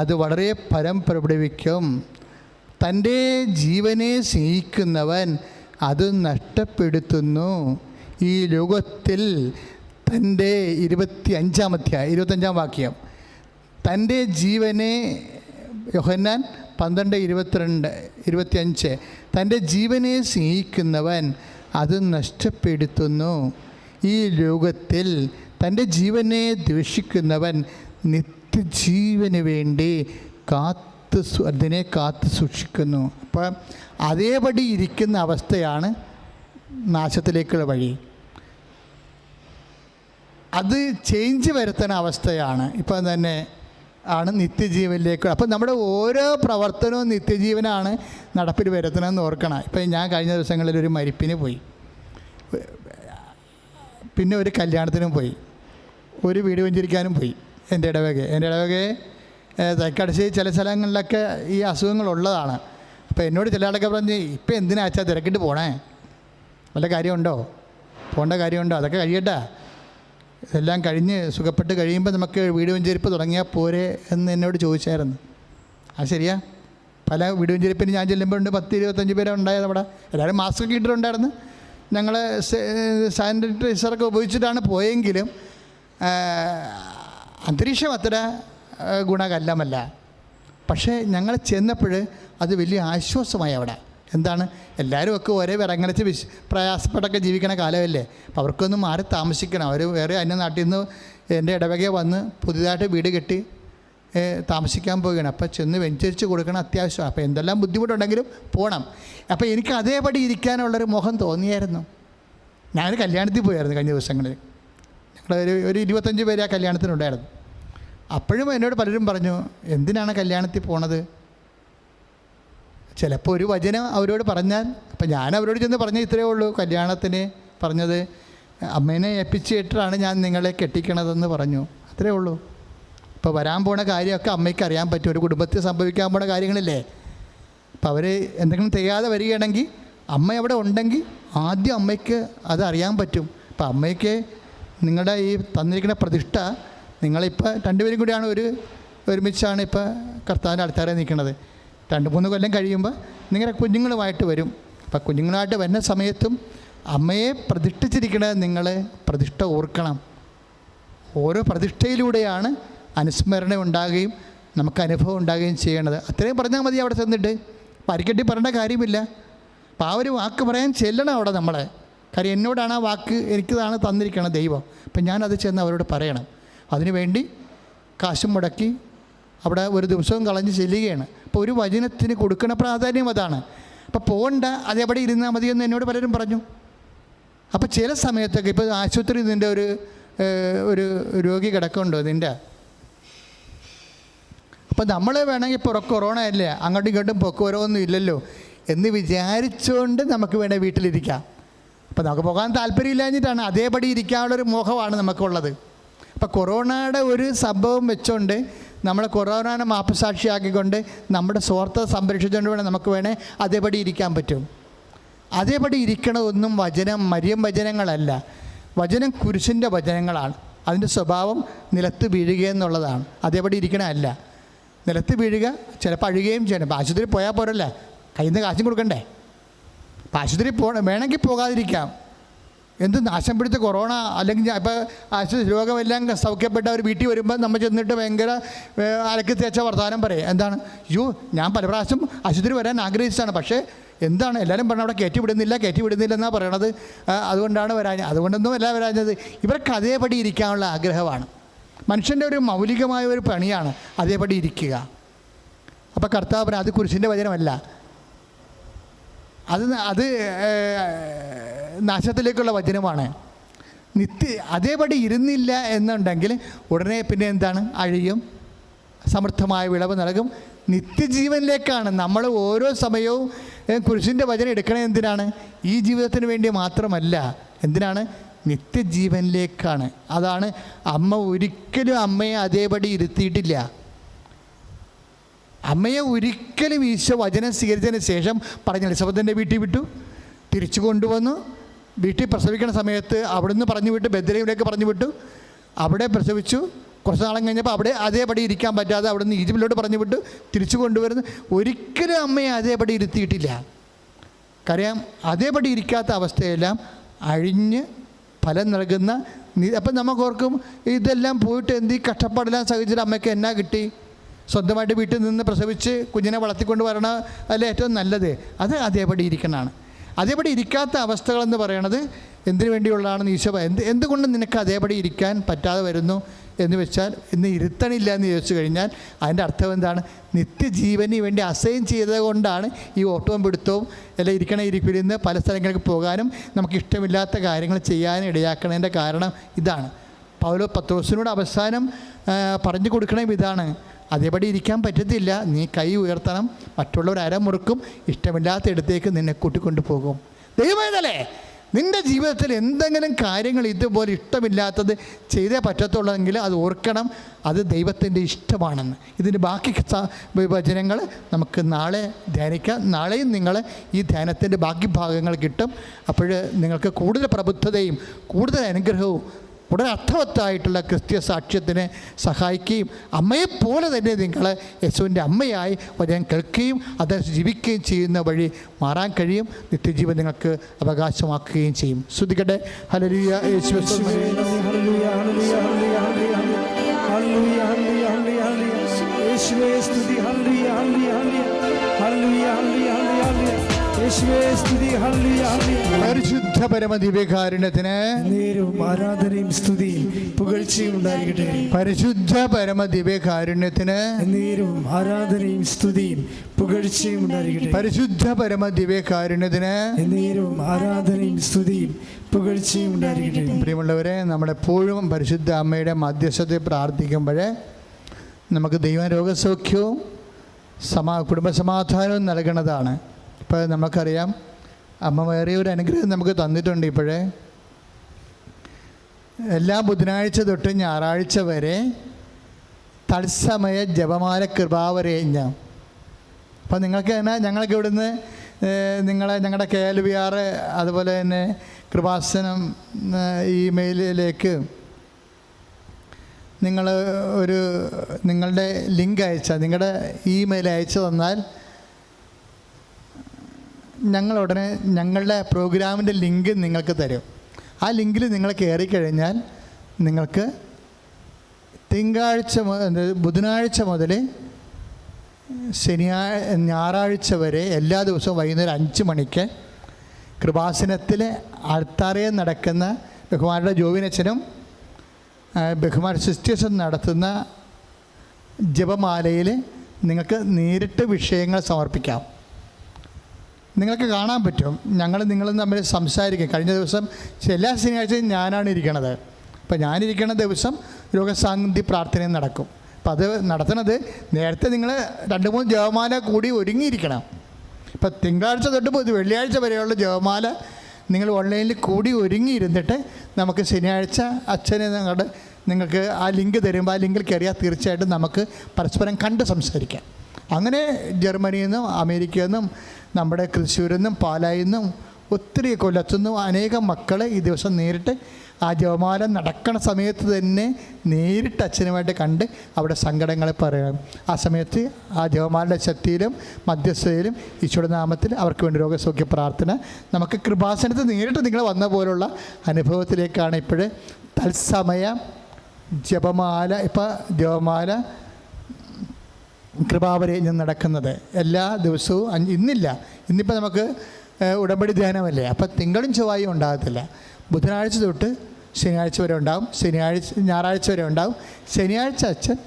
അത് വളരെ ഫലം പുറപ്പെടുവിക്കും. തൻ്റെ ജീവനെ സ്നേഹിക്കുന്നവൻ അത് നഷ്ടപ്പെടുത്തുന്നു. ഈ ലോകത്തിൽ തൻ്റെ 25-ാം വാക്യം, തൻ്റെ ജീവനെ, യോഹന്നാൻ 12:22-25, തൻ്റെ ജീവനെ സ്നേഹിക്കുന്നവൻ അത് നഷ്ടപ്പെടുത്തുന്നു. ഈ ലോകത്തിൽ തൻ്റെ ജീവനെ ദ്വേഷിക്കുന്നവൻ നിത്യജീവന് വേണ്ടി അതിനെ കാത്തു സൂക്ഷിക്കുന്നു. അപ്പം അതേപടി ഇരിക്കുന്ന അവസ്ഥയാണ് നാശത്തിലേക്കുള്ള വഴി. അത് ചേഞ്ച് വരുത്തുന്ന അവസ്ഥയാണ് ഇപ്പം തന്നെ ആണ് നിത്യജീവനിലേക്ക്. അപ്പം നമ്മുടെ ഓരോ പ്രവർത്തനവും നിത്യജീവനാണ് നടപ്പിൽ വരുത്തണമെന്ന് ഓർക്കണം. ഇപ്പം ഞാൻ കഴിഞ്ഞ ദിവസങ്ങളിൽ ഒരു മരിപ്പിന് പോയി, പിന്നെ ഒരു കല്യാണത്തിനും പോയി, ഒരു വീട് വെഞ്ചരിക്കാനും പോയി. എൻ്റെ ഇടവകയെ തൈക്കടശ്ശി ചില സ്ഥലങ്ങളിലൊക്കെ ഈ അസുഖങ്ങളുള്ളതാണ്. അപ്പോൾ എന്നോട് ചില ആളൊക്കെ പറഞ്ഞ്, ഇപ്പം എന്തിനാ അച്ഛാ തിരക്കിട്ട് പോണേ, വല്ല കാര്യമുണ്ടോ, പോകേണ്ട കാര്യമുണ്ടോ, അതൊക്കെ കഴിയട്ടെ, ഇതെല്ലാം കഴിഞ്ഞ് സുഖപ്പെട്ട് കഴിയുമ്പോൾ നമുക്ക് വീട് വെഞ്ചരിപ്പ് തുടങ്ങിയാൽ പോരെ എന്ന് എന്നോട് ചോദിച്ചായിരുന്നു. അത് ശരിയാ. പല വീട് വെഞ്ചരിപ്പിന് ഞാൻ ചെല്ലുമ്പോഴുണ്ട് 10-25 പേരെ ഉണ്ടായത് അവിടെ. എല്ലാവരും മാസ്ക് ഒക്കെ ഇട്ടിട്ടുണ്ടായിരുന്നു. ഞങ്ങൾ സാനിറ്റൈസറൊക്കെ ഉപയോഗിച്ചിട്ടാണ് പോയെങ്കിലും അന്തരീക്ഷം അത്ര ഗുണകരമല്ല. പക്ഷേ ഞങ്ങൾ ചെന്നപ്പോൾ അത് വലിയ ആശ്വാസമായി അവിടെ. എന്താണ്, എല്ലാവരും ഒക്കെ ഒരേ വിറങ്ങലിച്ച് പ്രയാസപ്പെട്ടൊക്കെ ജീവിക്കണ കാലമല്ലേ. അപ്പോൾ അവർക്കൊന്നും മാറി താമസിക്കണം. അവർ വേറെ അന്യ നാട്ടിൽ നിന്ന് എൻ്റെ ഇടവകയെ വന്ന് പുതിയതായിട്ട് വീട് കെട്ടി താമസിക്കാൻ പോവുകയാണ്. അപ്പോൾ ചെന്ന് വെഞ്ചരിച്ച് കൊടുക്കണം അത്യാവശ്യമാണ്. അപ്പോൾ എന്തെല്ലാം ബുദ്ധിമുട്ടുണ്ടെങ്കിലും പോകണം. അപ്പോൾ എനിക്ക് അതേപടി ഇരിക്കാനുള്ളൊരു മോഹം തോന്നിയായിരുന്നു. ഞാനൊരു കല്യാണത്തിൽ പോയായിരുന്നു കഴിഞ്ഞ ദിവസങ്ങളിൽ. ഞങ്ങളൊരു 25 പേര് ആ കല്യാണത്തിനുണ്ടായിരുന്നു. അപ്പോഴും എന്നോട് പലരും പറഞ്ഞു, എന്തിനാണ് കല്യാണത്തിൽ പോണത്? ചിലപ്പോൾ ഒരു വചനം അവരോട് പറഞ്ഞാൽ, അപ്പം ഞാൻ അവരോട് ചെന്ന് പറഞ്ഞ ഇത്രയേ ഉള്ളൂ. കല്യാണത്തിന് പറഞ്ഞത്, അമ്മേനെ ഏൽപ്പിച്ചിട്ടാണ് ഞാൻ നിങ്ങളെ കെട്ടിക്കണതെന്ന് പറഞ്ഞു, അത്രയേ ഉള്ളൂ. ഇപ്പോൾ വരാൻ പോണ കാര്യമൊക്കെ അമ്മയ്ക്ക് അറിയാൻ പറ്റും. ഒരു കുടുംബത്തിൽ സംഭവിക്കാൻ പോണ കാര്യങ്ങളില്ലേ. അപ്പോൾ അവർ എന്തെങ്കിലും ചെയ്യാതെ വരികയാണെങ്കിൽ അമ്മ അവിടെ ഉണ്ടെങ്കിൽ ആദ്യം അമ്മയ്ക്ക് അത് അറിയാൻ പറ്റും. അപ്പം അമ്മയ്ക്ക് നിങ്ങളുടെ ഈ തന്നിരിക്കുന്ന പ്രതിഷ്ഠ, നിങ്ങളിപ്പോൾ രണ്ടുപേരും കൂടിയാണ് ഒരുമിച്ചാണ് ഇപ്പോൾ കർത്താവിൻ്റെ ആൾക്കാരെ നിൽക്കുന്നത്. 2-3 കൊല്ലം കഴിയുമ്പോൾ നിങ്ങളുടെ കുഞ്ഞുങ്ങളുമായിട്ട് വരും. അപ്പം കുഞ്ഞുങ്ങളായിട്ട് വരുന്ന സമയത്തും അമ്മയെ പ്രതിഷ്ഠിച്ചിരിക്കുന്നത് നിങ്ങൾ പ്രതിഷ്ഠ ഓർക്കണം. ഓരോ പ്രതിഷ്ഠയിലൂടെയാണ് അനുസ്മരണ ഉണ്ടാകുകയും നമുക്ക് അനുഭവം ഉണ്ടാകുകയും ചെയ്യണത്. അത്രയും പറഞ്ഞാൽ മതി അവിടെ ചെന്നിട്ട്. പരിക്കെട്ടി പറയേണ്ട കാര്യമില്ല. അപ്പം ആ ഒരു വാക്ക് പറയാൻ ചെല്ലണം അവിടെ നമ്മളെ. കാര്യം എന്നോടാണ് ആ വാക്ക്, എനിക്കതാണ് തന്നിരിക്കണം ദൈവം. അപ്പം ഞാനത് ചെന്ന് അവരോട് പറയണം. അതിനുവേണ്ടി കാശും മുടക്കി അവിടെ ഒരു ദിവസവും കളഞ്ഞ് ചെല്ലുകയാണ്. അപ്പോൾ ഒരു വചനത്തിന് കൊടുക്കുന്ന പ്രാധാന്യം അതാണ്. അപ്പോൾ പോകണ്ട, അതേപടി ഇരുന്നാൽ മതിയെന്ന് എന്നോട് പലരും പറഞ്ഞു. അപ്പോൾ ചില സമയത്തൊക്കെ ഇപ്പോൾ ആശുപത്രി നിൻ്റെ ഒരു രോഗി കിടക്കുന്നുണ്ടോ നിൻ്റെ, അപ്പോൾ നമ്മൾ വേണമെങ്കിൽ കൊറോണ അല്ലേ, അങ്ങോട്ടും ഇങ്ങോട്ടും പൊക്കുവരവൊന്നും ഇല്ലല്ലോ എന്ന് വിചാരിച്ചുകൊണ്ട് നമുക്ക് വേണേൽ വീട്ടിലിരിക്കാം. അപ്പോൾ നമുക്ക് പോകാൻ താല്പര്യമില്ലാഞ്ഞിട്ടാണ്, അതേപടി ഇരിക്കാനുള്ളൊരു മോഹമാണ് നമുക്കുള്ളത്. അപ്പോൾ കൊറോണയുടെ ഒരു സംഭവം വെച്ചുകൊണ്ട് നമ്മൾ കൊറോണനെ മാപ്പസാക്ഷിയാക്കിക്കൊണ്ട് നമ്മുടെ സ്വാർത്ഥത സംരക്ഷിച്ചുകൊണ്ട് വേണം നമുക്ക് വേണേൽ അതേപടി ഇരിക്കാൻ പറ്റും. അതേപടി ഇരിക്കണതൊന്നും മരിയം വചനങ്ങളല്ല. വചനം കുരിശിൻ്റെ വചനങ്ങളാണ്. അതിൻ്റെ സ്വഭാവം നിലത്ത് വീഴുക എന്നുള്ളതാണ്. അതേപടി ഇരിക്കണമല്ല. നിലത്ത് വീഴുക, ചിലപ്പോൾ അഴുകുകയും ചെയ്യണം. ഇപ്പോൾ ആശുപത്രി പോയാൽ പോരല്ലേ, കയ്യിൽ നിന്ന് കാശും കൊടുക്കണ്ടേ. അപ്പോൾ ആശുപത്രി വേണമെങ്കിൽ പോകാതിരിക്കാം. എന്ത് നാശം പിടിച്ച കൊറോണ അല്ലെങ്കിൽ ഇപ്പോൾ ആശുപത്രി രോഗമെല്ലാം സൗഖ്യപ്പെട്ട അവർ വീട്ടിൽ വരുമ്പോൾ നമ്മൾ ചെന്നിട്ട് ഭയങ്കര അലക്കി തേച്ച വർത്തമാനം പറയും. എന്താണ്, ഞാൻ പല പ്രാവശ്യം ആശുപത്രി വരാൻ ആഗ്രഹിച്ചതാണ്, പക്ഷേ എന്താണ് എല്ലാവരും പറഞ്ഞാൽ അവിടെ കയറ്റി വിടുന്നില്ല എന്നാണ് പറയണത്. അതുകൊണ്ടാണ് അതുകൊണ്ടൊന്നും അല്ല വരാഞ്ഞത്. ഇവർക്ക് അതേപടി ഇരിക്കാനുള്ള ആഗ്രഹമാണ്. മനുഷ്യൻ്റെ ഒരു മൗലികമായ ഒരു പണിയാണ് അതേപടി ഇരിക്കുക. അപ്പോൾ കർത്താവ് അത് കുരിശിൻ്റെ വചനമല്ല, അത് നാശത്തിലേക്കുള്ള വചനമാണ്. അതേപടി ഇരുന്നില്ല എന്നുണ്ടെങ്കിൽ ഉടനെ പിന്നെ എന്താണ്, അഴിയും, സമൃദ്ധമായ വിളവ് നൽകും, നിത്യജീവനിലേക്കാണ്. നമ്മൾ ഓരോ സമയവും കുരിശിൻ്റെ വചനം എടുക്കണേ എന്തിനാണ്? ഈ ജീവിതത്തിന് വേണ്ടി മാത്രമല്ല. എന്തിനാണ്? നിത്യജീവനിലേക്കാണ്. അതാണ് അമ്മ ഒരിക്കലും അമ്മയെ അതേപടി ഇരുത്തിയിട്ടില്ല. അമ്മയെ ഒരിക്കലും ഈശോ വചനം സ്വീകരിച്ചതിന് ശേഷം പറഞ്ഞ എലിസബത്തിൻ്റെ വീട്ടിൽ വിട്ടു, തിരിച്ചു കൊണ്ടുവന്നു. വീട്ടിൽ പ്രസവിക്കുന്ന സമയത്ത് അവിടുന്ന് പറഞ്ഞു വിട്ടു, ബെത്ലഹേമിലേക്ക് പറഞ്ഞു വിട്ടു. അവിടെ പ്രസവിച്ചു. കുറച്ച് നാളം കഴിഞ്ഞപ്പോൾ അവിടെ അതേപടി ഇരിക്കാൻ പറ്റാതെ അവിടുന്ന് ഈജിപ്തിലോട്ട് പറഞ്ഞു വിട്ടു, തിരിച്ചു കൊണ്ടുവരുന്നു. ഒരിക്കലും അമ്മയെ അതേപടി ഇരുത്തിയിട്ടില്ല. കാര്യം അതേപടി ഇരിക്കാത്ത അവസ്ഥയെല്ലാം അഴിഞ്ഞ് ഫലം നൽകുന്ന. അപ്പം നമുക്കോർക്കും ഇതെല്ലാം പോയിട്ട് എന്ത് ഈ കഷ്ടപ്പാടെല്ലാം സഹിച്ചിട്ട് അമ്മയ്ക്ക് എന്നാ കിട്ടി? സ്വന്തമായിട്ട് വീട്ടിൽ നിന്ന് പ്രസവിച്ച് കുഞ്ഞിനെ വളർത്തിക്കൊണ്ട് വരണം അല്ലേ ഏറ്റവും നല്ലത്. അത് അതേപടി ഇരിക്കണതാണ്. അതേപടി ഇരിക്കാത്ത അവസ്ഥകളെന്ന് പറയണത് എന്തിനു വേണ്ടിയുള്ളതാണെന്ന് ഈശോ എന്തുകൊണ്ട് നിനക്ക് അതേപടി ഇരിക്കാൻ പറ്റാതെ വരുന്നു എന്ന് വെച്ചാൽ ഇന്ന് ഇരുത്തണില്ല എന്ന് ചോദിച്ചു കഴിഞ്ഞാൽ അതിൻ്റെ അർത്ഥം എന്താണ്? നിത്യജീവന് വേണ്ടി അസൈൻ ചെയ്തത് കൊണ്ടാണ് ഈ ഓട്ടവും പിടുത്തവും എല്ലാം ഇരിപ്പിരുന്ന് പല സ്ഥലങ്ങൾക്ക് പോകാനും നമുക്ക് ഇഷ്ടമില്ലാത്ത കാര്യങ്ങൾ ചെയ്യാനും ഇടയാക്കണതിൻ്റെ കാരണം ഇതാണ്. പത്രോസിനോട് അവസാനം പറഞ്ഞു കൊടുക്കണത് ഇതാണ്, അതേപടി ഇരിക്കാൻ പറ്റത്തില്ല, നീ കൈ ഉയർത്തണം, മറ്റുള്ളവർ അരമുറുക്കും, ഇഷ്ടമില്ലാത്ത ഇടത്തേക്ക് നിന്നെ കൂട്ടിക്കൊണ്ടു പോകും. ദൈവമേതല്ലേ നിൻ്റെ ജീവിതത്തിൽ എന്തെങ്കിലും കാര്യങ്ങൾ ഇതുപോലെ ഇഷ്ടമില്ലാത്തത് ചെയ്തേ പറ്റത്തുള്ളതെങ്കിൽ അത് ഓർക്കണം, അത് ദൈവത്തിൻ്റെ ഇഷ്ടമാണെന്ന്. ഇതിൻ്റെ ബാക്കി വചനങ്ങൾ നമുക്ക് നാളെ ധ്യാനിക്കാം. നാളെയും നിങ്ങൾ ഈ ധ്യാനത്തിൻ്റെ ബാക്കി ഭാഗങ്ങൾ കിട്ടും. അപ്പോൾ നിങ്ങൾക്ക് കൂടുതൽ പ്രബുദ്ധതയും കൂടുതൽ അനുഗ്രഹവും വളരെ അർത്ഥവത്തായിട്ടുള്ള ക്രിസ്തീയ സാക്ഷ്യത്തിനെ സഹായിക്കുകയും അമ്മയെപ്പോലെ തന്നെ നിങ്ങൾ യേശുവിൻ്റെ അമ്മയായി വചനം കേൾക്കുകയും അത് ജീവിക്കുകയും ചെയ്യുന്ന വഴി മാറാൻ കഴിയും. നിത്യജീവൻ നിങ്ങൾക്ക് അവകാശമാക്കുകയും ചെയ്യും. ശ്രുതികട്ടെ. ഹല്ലേലൂയ. യേശുവേ സ്തുതി. പരിശുദ്ധ പരമദിവ്യകാരുണ്യത്തിന് ആരാധനയും സ്തുതിയും പുകഴ്ചയും ഉണ്ടായിരിക്കട്ടെ. പരിശുദ്ധ പരമദിവ്യകാരുണ്യത്തിന് ആരാധനയും സ്തുതിയും പുകഴ്ചയും ഉണ്ടായിരിക്കട്ടെ. പരിശുദ്ധ പരമദിവ്യകാരുണ്യത്തിന് ആരാധനയും സ്തുതിയും പുകഴ്ചയും ഉണ്ടായിരിക്കട്ടെ. പ്രിയമുള്ളവരെ, നമ്മളെപ്പോഴും പരിശുദ്ധ അമ്മയുടെ മധ്യസ്ഥതയിൽ പ്രാർത്ഥിക്കുമ്പോൾ നമുക്ക് ദൈവ രോഗസൗഖ്യവും കുടുംബസമാധാനവും നൽകുന്നതാണ്. ഇപ്പോൾ നമുക്കറിയാം അമ്മ വേറെ ഒരു അനുഗ്രഹം നമുക്ക് തന്നിട്ടുണ്ട്. ഇപ്പോഴേ എല്ലാ ബുധനാഴ്ച തൊട്ട് ഞായറാഴ്ച വരെ തത്സമയ ജപമാല കൃപാവരയജ്ഞം. അപ്പം നിങ്ങൾക്ക് എന്നാൽ ഞങ്ങൾക്ക് ഇവിടുന്ന് ഞങ്ങളുടെ KLVR അതുപോലെ തന്നെ കൃപാസനം ഇമെയിലിലേക്ക് നിങ്ങൾ നിങ്ങളുടെ ലിങ്ക് നിങ്ങളുടെ ഇമെയിൽ അയച്ചു തന്നാൽ ഞങ്ങളുടനെ ഞങ്ങളുടെ പ്രോഗ്രാമിൻ്റെ ലിങ്ക് നിങ്ങൾക്ക് തരും. ആ ലിങ്കിൽ നിങ്ങൾ കയറിക്കഴിഞ്ഞാൽ നിങ്ങൾക്ക് ബുധനാഴ്ച മുതൽ ഞായറാഴ്ച വരെ എല്ലാ ദിവസവും വൈകുന്നേരം 5 മണിക്ക് കൃപാസനത്തിൽ അൾത്താരയിൽ നടക്കുന്ന ബഹുമാനയുടെ ജോവിനച്ചനും ബഹുമാന സിസ്റ്റേഴ്സും നടത്തുന്ന ജപമാലയിൽ നിങ്ങൾക്ക് നേരിട്ട് വിഷയങ്ങൾ സമർപ്പിക്കാം. നിങ്ങൾക്ക് കാണാൻ പറ്റും. നിങ്ങളും തമ്മിൽ സംസാരിക്കും. കഴിഞ്ഞ ദിവസം എല്ലാ ശനിയാഴ്ചയും ഞാനാണ് ഇരിക്കണത്. അപ്പോൾ ഞാനിരിക്കുന്ന ദിവസം രോഗശാന്തി പ്രാർത്ഥനയും നടക്കും. അപ്പോൾ അത് നടത്തുന്നത് നേരത്തെ നിങ്ങൾ 2-3 ജപമാല കൂടി ഒരുങ്ങിയിരിക്കണം. ഇപ്പം തിങ്കളാഴ്ച തൊട്ട് വെള്ളിയാഴ്ച വരെയുള്ള ജപമാല നിങ്ങൾ ഓൺലൈനിൽ കൂടി ഒരുങ്ങിയിരുന്നിട്ട് നമുക്ക് ശനിയാഴ്ച അച്ഛനെ നിങ്ങൾക്ക് ആ ലിങ്ക് തരുമ്പോൾ ആ ലിങ്കിൽ കയറിയാൽ തീർച്ചയായിട്ടും നമുക്ക് പരസ്പരം കണ്ട് സംസാരിക്കാം. അങ്ങനെ ജർമ്മനിയിൽ നിന്നും അമേരിക്കയിൽ നിന്നും നമ്മുടെ തൃശ്ശൂരിൽ നിന്നും പാലായിൽ നിന്നും ഒത്തിരി കൊല്ലത്തുനിന്നും അനേകം മക്കൾ ഈ ദിവസം നേരിട്ട് ആ ജപമാല നടക്കണ സമയത്ത് തന്നെ നേരിട്ട് അച്ഛനുമായിട്ട് കണ്ട് അവിടെ സങ്കടങ്ങൾ പറയാം. ആ സമയത്ത് ആ ജപമാലയുടെ ശക്തിയിലും മധ്യസ്ഥതയിലും ഈശോയുടെ നാമത്തിൽ അവർക്ക് വേണ്ടി രോഗസൗഖ്യ പ്രാർത്ഥന നമുക്ക് കൃപാസനത്തിൽ നേരിട്ട് നിങ്ങൾ വന്ന പോലുള്ള അനുഭവത്തിലേക്കാണ് ഇപ്പോൾ തത്സമയ ജപമാല ജപമാല കൃപാവരേജ്ഞം നടക്കുന്നത്. എല്ലാ ദിവസവും ഇന്നിപ്പോൾ നമുക്ക് ഉടമ്പടി ധ്യാനമല്ലേ. അപ്പം തിങ്കളും ചൊവ്വായും ഉണ്ടാകത്തില്ല. ബുധനാഴ്ച തൊട്ട് ശനിയാഴ്ച വരെ ഉണ്ടാകും. ഞായറാഴ്ച വരെ ഉണ്ടാകും. ശനിയാഴ്ച അച്ഛൻ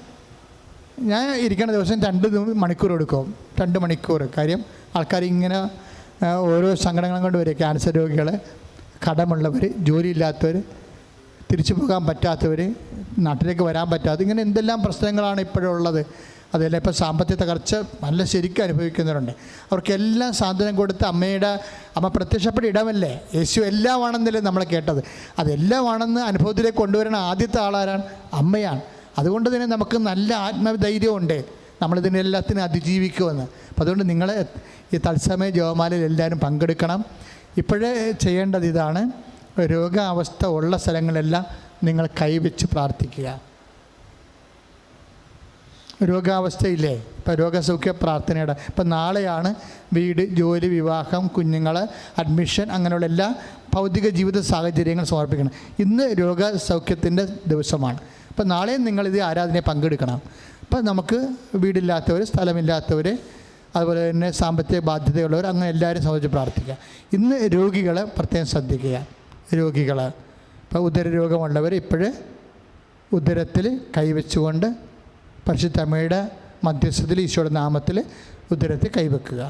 ഞാൻ ഇരിക്കുന്ന ദിവസം 2 മണിക്കൂർ എടുക്കും. 2 മണിക്കൂർ. കാര്യം ആൾക്കാർ ഇങ്ങനെ ഓരോ സങ്കടങ്ങളും കൊണ്ട് വരും. ക്യാൻസർ രോഗികൾ, കടമുള്ളവർ, ജോലിയില്ലാത്തവർ, തിരിച്ചു പോകാൻ പറ്റാത്തവർ, നാട്ടിലേക്ക് വരാൻ പറ്റാത്ത, ഇങ്ങനെ എന്തെല്ലാം പ്രശ്നങ്ങളാണ് ഇപ്പോഴുള്ളത്. അതെല്ലാം ഇപ്പോൾ സാമ്പത്തിക തകർച്ച നല്ല ശരിക്കും അനുഭവിക്കുന്നവരുണ്ട്. അവർക്കെല്ലാം സാന്ത്വനം കൊടുത്ത് അമ്മ പ്രത്യക്ഷപ്പെട്ട ഇടമല്ലേ. യേശു എല്ലാമാണെന്നല്ലേ നമ്മൾ കേട്ടത്. അതെല്ലാമാണെന്ന് അനുഭവത്തിലേക്ക് കൊണ്ടുവരുന്ന ആദ്യത്തെ ആളാരാണ്? അമ്മയാണ്. അതുകൊണ്ട് തന്നെ നമുക്ക് നല്ല ആത്മധൈര്യമുണ്ട് നമ്മളിതിനെല്ലാത്തിനും അതിജീവിക്കുമെന്ന്. അപ്പോൾ അതുകൊണ്ട് നിങ്ങൾ ഈ തത്സമയ ജപമാലയിൽ എല്ലാവരും പങ്കെടുക്കണം. ഇപ്പോഴേ ചെയ്യേണ്ടത് ഇതാണ്. രോഗാവസ്ഥ ഉള്ള സ്ഥലങ്ങളെല്ലാം നിങ്ങൾ കൈവച്ച് പ്രാർത്ഥിക്കുക. രോഗാവസ്ഥയില്ലേ, ഇപ്പോൾ രോഗസൗഖ്യ പ്രാർത്ഥനയുടെ ഇപ്പം നാളെയാണ് വീട്, ജോലി, വിവാഹം, കുഞ്ഞുങ്ങൾ, അഡ്മിഷൻ, അങ്ങനെയുള്ള എല്ലാ ഭൗതിക ജീവിത സാഹചര്യങ്ങൾ സമർപ്പിക്കണം. ഇന്ന് രോഗസൗഖ്യത്തിൻ്റെ ദിവസമാണ്. അപ്പം നാളെയും നിങ്ങളിത് ആരാധനയെ പങ്കെടുക്കണം. അപ്പം നമുക്ക് വീടില്ലാത്തവർ, സ്ഥലമില്ലാത്തവർ, അതുപോലെ തന്നെ സാമ്പത്തിക ബാധ്യതയുള്ളവർ, അങ്ങനെ എല്ലാവരും സംബന്ധിച്ച് പ്രാർത്ഥിക്കുക. ഇന്ന് രോഗികളെ പ്രത്യേകം ശ്രദ്ധിക്കുക. രോഗികൾ ഇപ്പോൾ ഉദരരോഗമുള്ളവർ ഇപ്പോഴേ ഉദരത്തിൽ കൈവച്ചുകൊണ്ട് പരിശുദ്ധ അമ്മയുടെ മധ്യസ്ഥത്തിൽ ഈശോയുടെ നാമത്തിൽ ഉദരത്തിൽ കൈവെക്കുക.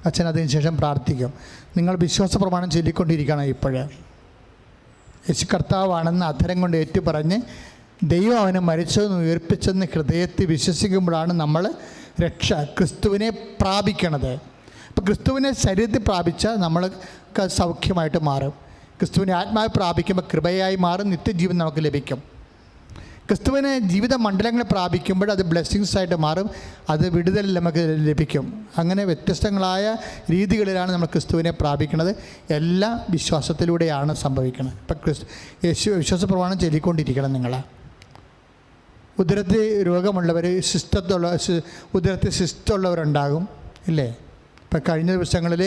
അച്ഛൻ അതിന് ശേഷം പ്രാർത്ഥിക്കും. നിങ്ങൾ വിശ്വാസ പ്രമാണം ചൊല്ലിക്കൊണ്ടിരിക്കണം. ഇപ്പോഴേ യേശു കർത്താവാണെന്ന് അധരം കൊണ്ട് ഏറ്റുപറഞ്ഞ് ദൈവം അവനെ മരിച്ചതെന്ന് ഉയർപ്പിച്ചെന്ന് ഹൃദയത്തിൽ വിശ്വസിക്കുമ്പോഴാണ് നമ്മൾ രക്ഷ, ക്രിസ്തുവിനെ പ്രാപിക്കണത്. അപ്പോൾ ക്രിസ്തുവിനെ ശരീരത്തിൽ പ്രാപിച്ചാൽ നമ്മൾക്ക് സൗഖ്യമായിട്ട് മാറും. ക്രിസ്തുവിനെ ആത്മാവ് പ്രാപിക്കുമ്പോൾ കൃപയായി മാറും, നിത്യജീവൻ നമുക്ക് ലഭിക്കും. ക്രിസ്തുവിനെ ജീവിത മണ്ഡലങ്ങൾ പ്രാപിക്കുമ്പോൾ അത് ബ്ലെസ്സിങ്സ് ആയിട്ട് മാറും, അത് വിടുതൽ നമുക്ക് ലഭിക്കും. അങ്ങനെ വ്യത്യസ്തങ്ങളായ രീതികളിലാണ് നമ്മൾ ക്രിസ്തുവിനെ പ്രാപിക്കുന്നത്. എല്ലാം വിശ്വാസത്തിലൂടെയാണ് സംഭവിക്കുന്നത്. ഇപ്പം വിശ്വാസ പ്രമാണം ചൊല്ലിക്കൊണ്ടിരിക്കണം. നിങ്ങൾ ഉദരത്തിൽ രോഗമുള്ളവർ, ഉദരത്തിൽ സിസ്റ്റുള്ളവരുണ്ടാകും ഇല്ലേ. ഇപ്പം കഴിഞ്ഞ ദിവസങ്ങളിൽ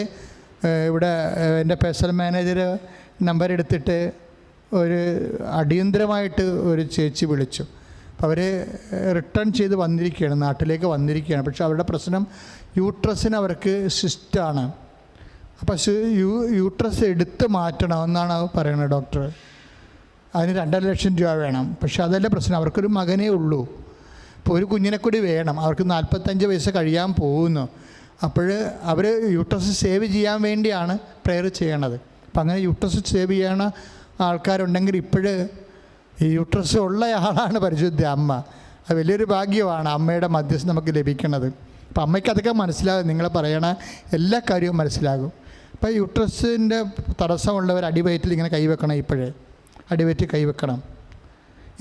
ഇവിടെ എൻ്റെ പേഴ്സണൽ മാനേജർ നമ്പർ എടുത്തിട്ട് ഒരു അടിയന്തരമായിട്ട് ഒരു ചേച്ചി വിളിച്ചു. അപ്പോൾ അവർ റിട്ടേൺ ചെയ്ത് വന്നിരിക്കുകയാണ്, നാട്ടിലേക്ക് വന്നിരിക്കുകയാണ്. പക്ഷേ അവരുടെ പ്രശ്നം യൂട്രസിന് അവർക്ക് സിസ്റ്റാണ്. അപ്പോൾ യൂട്രസ് എടുത്ത് മാറ്റണമെന്നാണ് പറയുന്നത് ഡോക്ടർ. അതിന് 2.5 ലക്ഷം രൂപ വേണം. പക്ഷേ അതല്ല പ്രശ്നം, അവർക്കൊരു മകനേ ഉള്ളൂ. ഇപ്പോൾ ഒരു കുഞ്ഞിനെ കൂടി വേണം. അവർക്ക് 45 വയസ്സ് കഴിയാൻ പോകുന്നു. അപ്പോൾ അവർ യൂട്രസ് സേവ് ചെയ്യാൻ വേണ്ടിയാണ് പ്രെയർ ചെയ്യണത്. അപ്പം അങ്ങനെ യൂട്രസ് സേവ് ചെയ്യണ ആൾക്കാരുണ്ടെങ്കിൽ ഇപ്പോഴ് ഈ യൂട്രസ് ഉള്ള ആളാണ് പരിശുദ്ധ അമ്മ. അത് വലിയൊരു ഭാഗ്യമാണ് അമ്മയുടെ മധ്യസ്ഥം നമുക്ക് ലഭിക്കുന്നത്. അപ്പം അമ്മയ്ക്ക് അതൊക്കെ മനസ്സിലാകും. നിങ്ങൾ പറയണ എല്ലാ കാര്യവും മനസ്സിലാകും. അപ്പോൾ യൂട്രസിൻ്റെ തടസ്സമുള്ളവർ അടിവയറ്റിൽ ഇങ്ങനെ കൈവെക്കണം. ഇപ്പോഴേ അടിവയറ്റിൽ കൈവെക്കണം.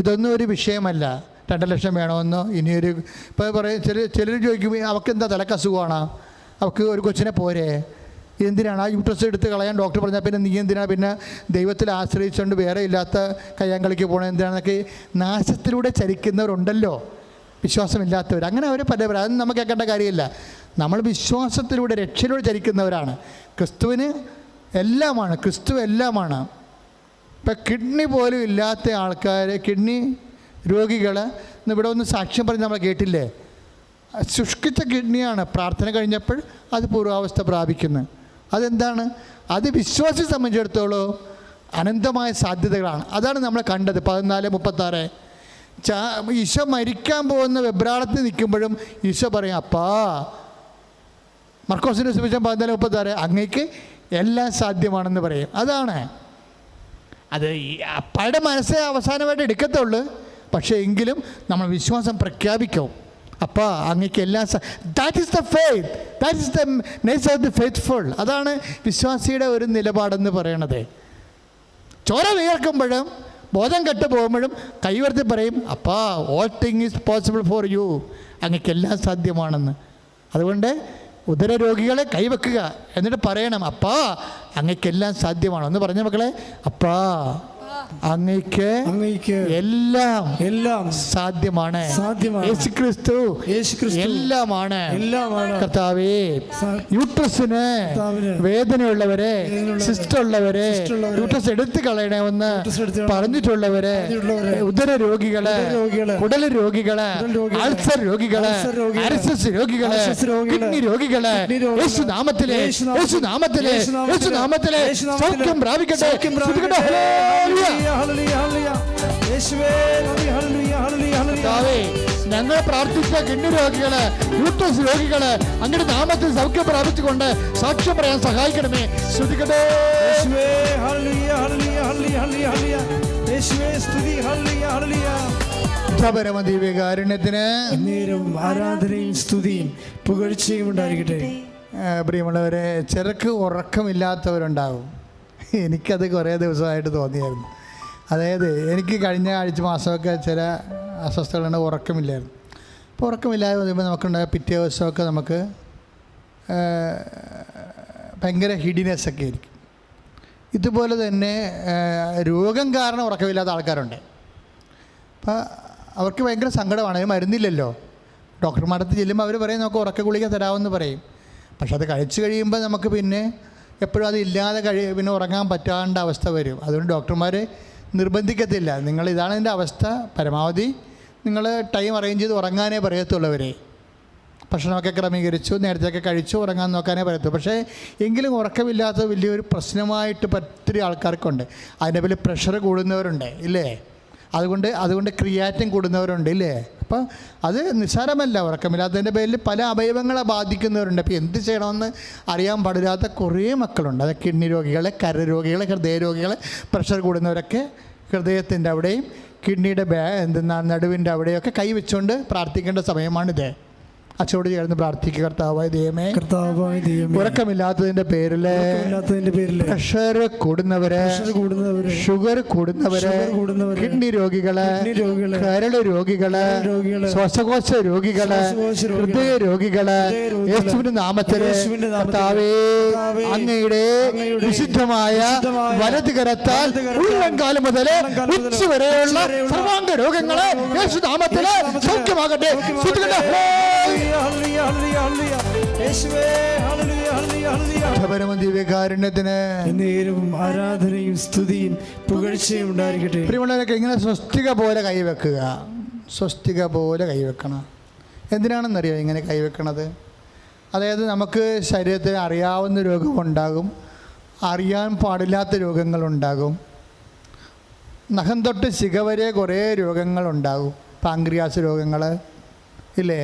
ഇതൊന്നും ഒരു വിഷയമല്ല. 2 ലക്ഷം വേണമെന്നോ ഇനിയൊരു ഇപ്പോൾ പറയും ചിലർ ചോദിക്കും അവർക്ക് എന്താ തലക്കസുഖമാണോ? അവൾക്ക് ഒരു കൊച്ചിനെ പോരെ, എന്തിനാണ് ആ യൂട്രസ് എടുത്ത് കളയാൻ ഡോക്ടർ പറഞ്ഞാൽ പിന്നെ നീ എന്തിനാണ് പിന്നെ ദൈവത്തിൽ ആശ്രയിച്ചുകൊണ്ട് വേറെ ഇല്ലാത്ത കയ്യാങ്കളിക്ക് പോകണം എന്തിനാണെന്നൊക്കെ നാശത്തിലൂടെ ചരിക്കുന്നവരുണ്ടല്ലോ, വിശ്വാസമില്ലാത്തവർ. അങ്ങനെ അവർ അതൊന്നും നമുക്ക് കേൾക്കേണ്ട കാര്യമില്ല. നമ്മൾ വിശ്വാസത്തിലൂടെ രക്ഷയിലൂടെ ചരിക്കുന്നവരാണ്. ക്രിസ്തുവിന് എല്ലാമാണ്, ക്രിസ്തു എല്ലാമാണ്. ഇപ്പം കിഡ്നി പോലും ഇല്ലാത്ത ആൾക്കാർ, കിഡ്നി രോഗികൾ ഇവിടെ ഒന്ന് സാക്ഷ്യം പറഞ്ഞ് നമ്മൾ കേട്ടില്ലേ, ശുഷ്കിച്ച കിഡ്നിയാണ്, പ്രാർത്ഥന കഴിഞ്ഞപ്പോൾ അത് പൂർവാവസ്ഥ പ്രാപിക്കുന്നത്. അതെന്താണ്? അത് വിശ്വാസിയെ സംബന്ധിച്ചിടത്തോളം അനന്തമായ സാധ്യതകളാണ്. അതാണ് നമ്മൾ കണ്ടത്. 14:36 ഈശോ മരിക്കാൻ പോകുന്ന വെബ്രാളത്തിൽ നിൽക്കുമ്പോഴും ഈശോ പറയും, അപ്പാ, മർക്കോസിൻ്റെ സുവിശേഷം 14:36 അങ്ങേക്ക് എല്ലാം സാധ്യമാണെന്ന് പറയും. അതാണ് അത്. അപ്പായുടെ മനസ്സേ അവസാനമായിട്ട് എടുക്കത്തുള്ളൂ. പക്ഷേ എങ്കിലും നമ്മൾ വിശ്വാസം പ്രഖ്യാപിക്കും. അപ്പോൾ അങ്ങേക്ക് എല്ലാം that is the faith, that is the nature of the faithful. അതാണ് വിശ്വാസിയുടെ ഒരു നിലപാടെന്ന് പറയണത്. ചോര വിയർക്കുമ്പോഴും ബോധം കെട്ട് പോകുമ്പോഴും കൈവർത്തി പറയും, അപ്പാ, all thing is possible for you, അങ്ങേക്ക് എല്ലാം സാധ്യമാണെന്ന്. അതുകൊണ്ട് ഉദരരോഗികളെ കൈവെക്കുക, എന്നിട്ട് പറയണം, അപ്പാ, അങ്ങേക്കെല്ലാം സാധ്യമാണോ എന്ന് പറഞ്ഞ മക്കളെ, അപ്പാ, അങ്ങേക്ക് എല്ലാം സാധ്യമാണ്. യേശുക്രിസ്തു എല്ലാമാണ്. കർത്താവേ, യൂട്രസിന് വേദനയുള്ളവരെ, സിസ്റ്റുള്ളവരെ, യൂട്രസ് എടുത്തു കളയണമെന്ന് പറഞ്ഞിട്ടുള്ളവരെ, ഉദരരോഗികള്, കുടല് രോഗികള്, അൾസർ രോഗികള്, അരിസസ് രോഗികള്, കിഡ്നി രോഗികള്, യേശുനാമത്തിലെ യേശുനാമത്തിലെ യേശുനാമത്തിലെ സൗഖ്യം പ്രാപിക്കട്ടെ. ഞങ്ങൾ പ്രാർത്ഥിച്ച കിഡ്നി രോഗികള്, യൂട്രസ് രോഗികള് അങ്ങയുടെ നാമത്തിൽ സൗഖ്യം പ്രാപിച്ചുകൊണ്ട് സാക്ഷ്യം പറയാൻ സഹായിക്കണമേ. ശ്രദ്ധിക്കട്ടെ. പരമദിവ്യകാരുണ്യത്തിന് ആരാധനയും സ്തുതിയും പുകഴ്ചയും ഉണ്ടായിരിക്കട്ടെ. പ്രിയമുള്ളവരെ, ചിലർക്ക് ഉറക്കമില്ലാത്തവരുണ്ടാകും. എനിക്കത് കുറേ ദിവസമായിട്ട് തോന്നിയായിരുന്നു. അതായത് എനിക്ക് കഴിഞ്ഞ മാസമൊക്കെ ചില അസ്വസ്ഥതകളുണ്ട്, ഉറക്കമില്ലായിരുന്നു. അപ്പോൾ ഉറക്കമില്ലാതെ വരുമ്പോൾ നമുക്കുണ്ടായ പിറ്റേ ദിവസമൊക്കെ നമുക്ക് ഭയങ്കര ഹിഡിനെസ്സൊക്കെ ആയിരിക്കും. ഇതുപോലെ തന്നെ രോഗം കാരണം ഉറക്കമില്ലാത്ത ആൾക്കാരുണ്ട്. അപ്പോൾ അവർക്ക് ഭയങ്കര സങ്കടമാണ്. അത് മരുന്നില്ലല്ലോ. ഡോക്ടർമാരുടെ അടുത്ത് ചെല്ലുമ്പോൾ അവർ പറയും നമുക്ക് ഉറക്ക ഗുളിക തരാമെന്ന് പറയും. പക്ഷെ അത് കഴിച്ചു കഴിയുമ്പോൾ നമുക്ക് പിന്നെ എപ്പോഴും അതില്ലാതെ പിന്നെ ഉറങ്ങാൻ പറ്റാണ്ട അവസ്ഥ വരും. അതുകൊണ്ട് ഡോക്ടർമാർ നിർബന്ധിക്കത്തില്ല, നിങ്ങൾ ഇതാണ് ഇതിൻ്റെ അവസ്ഥ, പരമാവധി നിങ്ങൾ ടൈം അറേഞ്ച് ചെയ്ത് ഉറങ്ങാനേ പറയത്തുള്ളവരെ. ഭക്ഷണമൊക്കെ ക്രമീകരിച്ചു, നേരത്തെയൊക്കെ കഴിച്ചു, ഉറങ്ങാൻ നോക്കാനേ പറയത്തുള്ളൂ. പക്ഷേ എങ്കിലും ഉറക്കമില്ലാത്ത വലിയൊരു പ്രശ്നമായിട്ട് ഒത്തിരി ആൾക്കാർക്കുണ്ട്. അതിൻ്റെ പേരിൽ പ്രഷർ കൂടുന്നവരുണ്ട് ഇല്ലേ, അതുകൊണ്ട് ക്രിയാറ്റിൻ കൂടുന്നവരുണ്ട് ഇല്ലേ. അപ്പം അത് നിസ്സാരമല്ല. ഉറക്കമില്ലാത്തതിൻ്റെ പേരിൽ പല അവയവങ്ങളെ ബാധിക്കുന്നവരുണ്ട്. അപ്പോൾ എന്ത് ചെയ്യണമെന്ന് അറിയാൻ പാടില്ലാത്ത കുറേ മക്കളുണ്ട്. അത് കിഡ്നി രോഗികൾ, കരരോഗികൾ, ഹൃദയരോഗികൾ, പ്രഷർ കൂടുന്നവരൊക്കെ ഹൃദയത്തിൻ്റെ അവിടെയും കിഡ്നിയുടെ നടുവിൻ്റെ അവിടെയൊക്കെ കൈവച്ചുകൊണ്ട് പ്രാർത്ഥിക്കേണ്ട സമയമാണിത്. അച്ചോട് ചേർന്ന് പ്രാർത്ഥിക്കുക. കർത്താവായ ദൈവമേ, ഉറക്കമില്ലാത്തതിന്റെ പേരില് പ്രഷർ കൂടുന്നവര്, ഷുഗർ കൂടുന്നവര്, കിഡ്നി രോഗികള്, കരള് രോഗികള്, ശ്വാസകോശ രോഗികള്, ഹൃദയ രോഗികള്, യേശുവിന്റെ നാമത്തില് കർത്താവേ അങ്ങയുടെ വിശുദ്ധമായ വലത് കരത്താൽ ഉള്ളംകാലം മുതല് ഉച്ച വരെയുള്ള സർവാംഗ രോഗങ്ങള് യേശു നാമത്തില് സൗഖ്യമാകട്ടെ. പരമദിവ്യകാരുണ്യത്തിന് ആരാധനയും സ്തുതിയും പുകഴ്ചയും ഉണ്ടായിരിക്കട്ടെ. പ്രിയമുള്ളവരൊക്കെ ഇങ്ങനെ സ്വസ്തിക പോലെ കൈവെക്കുക, സ്വസ്തിക പോലെ കൈവെക്കണം. എന്തിനാണെന്നറിയോ ഇങ്ങനെ കൈവെക്കണത്? അതായത് നമുക്ക് ശരീരത്തിൽ അറിയാവുന്ന രോഗമുണ്ടാകും, അറിയാൻ പാടില്ലാത്ത രോഗങ്ങളുണ്ടാകും. നഖം തൊട്ട് ശിഖ വരെ കുറേ രോഗങ്ങളുണ്ടാകും. പാങ്ക്രിയാസ് രോഗങ്ങൾ ഇല്ലേ,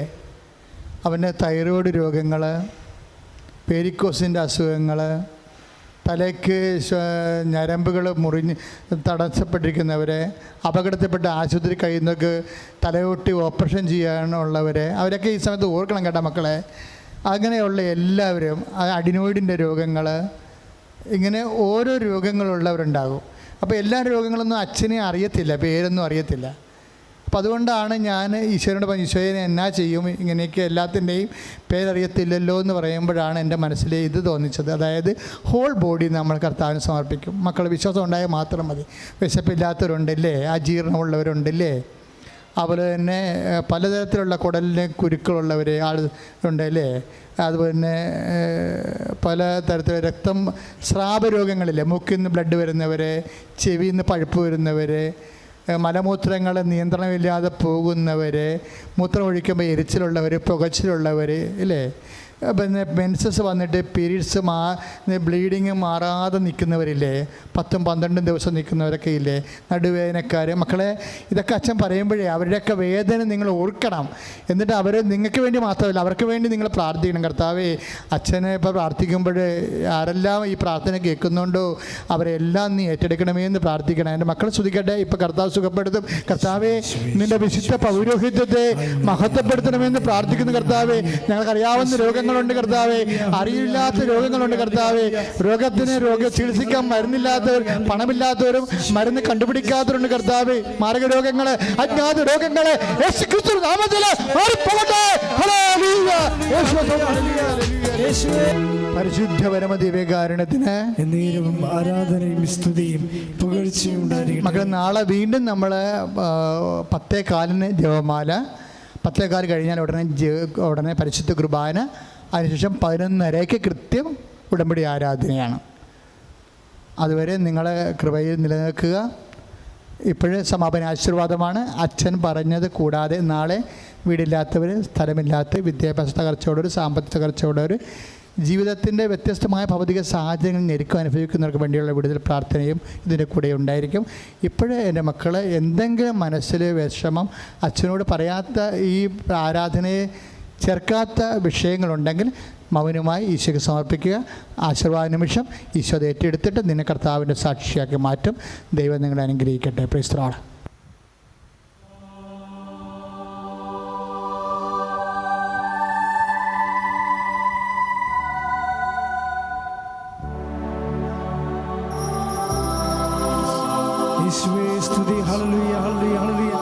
അവന് തൈറോയ്ഡ് രോഗങ്ങൾ, പേരിക്കോസിൻ്റെ അസുഖങ്ങൾ, തലയ്ക്ക് ഞരമ്പുകൾ മുറിഞ്ഞ് തടസ്സപ്പെട്ടിരിക്കുന്നവരെ, അപകടത്തിൽപ്പെട്ട ആശുപത്രി കഴിയുന്നവർക്ക് തലയൊട്ടി ഓപ്പറേഷൻ ചെയ്യാനുള്ളവരെ, അവരൊക്കെ ഈ സമയത്ത് ഓർക്കണം കേട്ടോ മക്കളെ. അങ്ങനെയുള്ള എല്ലാവരും, അഡിനോയിഡിൻ്റെ രോഗങ്ങൾ, ഇങ്ങനെ ഓരോ രോഗങ്ങളുള്ളവരുണ്ടാകും. അപ്പോൾ എല്ലാ രോഗങ്ങളൊന്നും അച്ഛനെ അറിയത്തില്ല, പേരൊന്നും അറിയത്തില്ല. അപ്പം അതുകൊണ്ടാണ് ഞാൻ ഈശോയോട് പറഞ്ഞു, ഈശോയെ എന്നാ ചെയ്യും, ഇങ്ങനെയൊക്കെ എല്ലാത്തിൻ്റെയും പേരറിയത്തില്ലല്ലോ എന്ന് പറയുമ്പോഴാണ് എൻ്റെ മനസ്സിൽ ഇത് തോന്നിച്ചത്. അതായത് ഹോൾ ബോഡി നമ്മൾ കർത്താവിന് സമർപ്പിക്കും. മക്കൾ വിശ്വാസം ഉണ്ടായാൽ മാത്രം മതി. വിശപ്പില്ലാത്തവരുണ്ടല്ലേ, അജീർണമുള്ളവരുണ്ടല്ലേ, അതുപോലെ തന്നെ പലതരത്തിലുള്ള കുടലിന് കുരുക്കളുള്ളവർ ഉണ്ടല്ലേ, അതുപോലെ തന്നെ പല തരത്തിലുള്ള രക്തം സ്രാവ രോഗങ്ങളില്ലേ, മൂക്കിൽ നിന്ന് ബ്ലഡ് വരുന്നവർ, ചെവിയിൽ നിന്ന് പഴുപ്പ് വരുന്നവർ, മലമൂത്രങ്ങൾ നിയന്ത്രണമില്ലാതെ പോകുന്നവർ, മൂത്രം ഒഴിക്കുമ്പോൾ എരിച്ചിലുള്ളവർ, പുകച്ചിലുള്ളവർ ഇല്ലേ, പിന്നെ മെൻസസ് വന്നിട്ട് പീരീഡ്സ് ബ്ലീഡിങ് മാറാതെ നിൽക്കുന്നവരില്ലേ, 10-12 ദിവസം നിൽക്കുന്നവരൊക്കെ ഇല്ലേ, നടുവേദനക്കാർ. മക്കളെ, ഇതൊക്കെ അച്ഛൻ പറയുമ്പോഴേ അവരുടെയൊക്കെ വേദന നിങ്ങൾ ഓർക്കണം. എന്നിട്ട് അവർ നിങ്ങൾക്ക് വേണ്ടി മാത്രമല്ല, അവർക്ക് വേണ്ടി നിങ്ങൾ പ്രാർത്ഥിക്കണം. കർത്താവേ, അച്ഛനെ ഇപ്പോൾ പ്രാർത്ഥിക്കുമ്പോൾ ആരെല്ലാം ഈ പ്രാർത്ഥന കേൾക്കുന്നുണ്ടോ അവരെല്ലാം നീ ഏറ്റെടുക്കണമേ എന്ന് പ്രാർത്ഥിക്കണം. എൻ്റെ മക്കൾ ശ്രദ്ധിക്കട്ടെ, ഇപ്പോൾ കർത്താവ് സുഖപ്പെടുത്തും. കർത്താവേ, നിൻ്റെ വിശുദ്ധ പൗരോഹിത്യത്തെ മഹത്വപ്പെടുത്തണമെന്ന് പ്രാർത്ഥിക്കുന്നു. കർത്താവേ, ഞങ്ങൾക്കറിയാവുന്ന രോഗങ്ങളുണ്ട് കർത്താവേ, അറിയില്ലാത്ത രോഗങ്ങളുണ്ട് കർത്താവേ, ചികിത്സിക്കാൻ മരുന്നില്ലാത്തവർ, പണമില്ലാത്തവരും മരുന്ന് കണ്ടുപിടിക്കാത്തവരുണ്ട് കർത്താവേ. മാരകരോഗങ്ങള്, അജ്ഞാത രോഗങ്ങള് യേശുക്രിസ്തുവിന്റെ നാമത്തില് മാറിപ്പോകട്ടെ. പരിശുദ്ധ പരമ ദിവ്യകാരുണ്യത്തിന് ആരാധനയും സ്തുതിയും പുകഴ്ചയും ഉണ്ടായിരിക്കട്ടെ. മക്കളെ, നാളെ വീണ്ടും നമ്മൾ 10:15 ജപമാല, 10:15 കഴിഞ്ഞാൽ ഉടനെ പരിശുദ്ധ കുർബാന, അതിനുശേഷം 11:30 കൃത്യം ഉടമ്പടി ആരാധനയാണ്. അതുവരെ നിങ്ങളെ കൃപയിൽ നിലനിൽക്കുക. ഇപ്പോഴും സമാപന ആശീർവാദമാണ്. അച്ഛൻ പറഞ്ഞത് കൂടാതെ നാളെ വീടില്ലാത്തവർ, സ്ഥലമില്ലാത്ത, വിദ്യാഭ്യാസ തകർച്ചയോടൊരു, സാമ്പത്തിക തകർച്ചയോടൊരു, ജീവിതത്തിൻ്റെ വ്യത്യസ്തമായ ഭൗതിക സാഹചര്യങ്ങൾ ഞെരുക്കം അനുഭവിക്കുന്നവർക്ക് വേണ്ടിയുള്ള വിടുതൽ പ്രാർത്ഥനയും ഇതിൻ്റെ കൂടെ ഉണ്ടായിരിക്കും. ഇപ്പോഴേ എൻ്റെ മക്കൾ എന്തെങ്കിലും മനസ്സിൽ വിഷമം, അച്ഛനോട് പറയാത്ത, ഈ ആരാധനയെ ചേർക്കാത്ത വിഷയങ്ങളുണ്ടെങ്കിൽ മൗനമായി ഈശോയ്ക്ക് സമർപ്പിക്കുക. ആശീർവാദ നിമിഷം ഈശോ ഏറ്റെടുത്തിട്ട് നിന്നെ കർത്താവിൻ്റെ സാക്ഷിയാക്കി മാറ്റും. ദൈവം നിങ്ങളെ അനുഗ്രഹിക്കട്ടെ. Price the Lord. യേശുവേ സ്തുതി. ഹല്ലേലൂയ, ഹല്ലേലൂയ, ഹല്ലേലൂയ.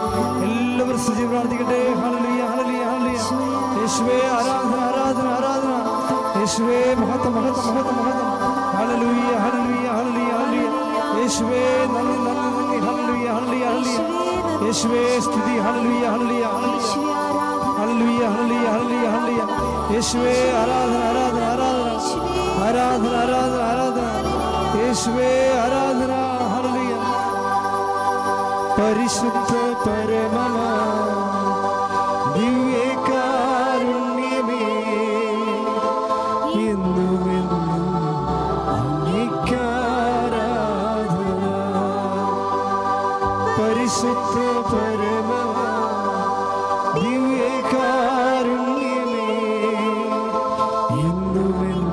എല്ലാവരും സ്തുതി പ്രാർത്ഥിക്കട്ടെ. ഹല്ലേലൂയ, ഹല്ലേലൂയ, ഹല്ലേലൂയ. യേശുവേ ആരാധന, ആരാധന, ആരാധന. യേശുവേ മഹത്വം, മഹത്വം, മഹത്വം, മഹത്വം. ഹല്ലേലൂയ, ഹല്ലേലൂയ, ഹല്ലേലൂയ, ഹല്ലേലൂയ. യേശുവേ നന്ദി, നന്ദി, നന്ദി. ഹല്ലേലൂയ, ഹല്ലേലൂയ, ഹല്ലേലൂയ. യേശുവേ സ്തുതി. ഹല്ലേലൂയ, ഹല്ലേലൂയ, ഹല്ലേലൂയ. ഹല്ലേലൂയ, ഹല്ലേലൂയ, ഹല്ലേലൂയ, ഹല്ലേലൂയ. യേശുവേ ആരാധന, ആരാധന, ആരാധന. ആരാധന, ആരാധന, ആരാധന. യേശുവേ ആരാധന. ഹല്ലേലൂയ. പരിശുദ്ധ പരമമാ ദിവ്യകാരുണ്യമേ, എന്നുമെന്നും അങ്ങേക്കാരാധന. പരിശുദ്ധ പരമമാ ദിവ്യകാരുണ്യമേ, എന്നുമെന്നും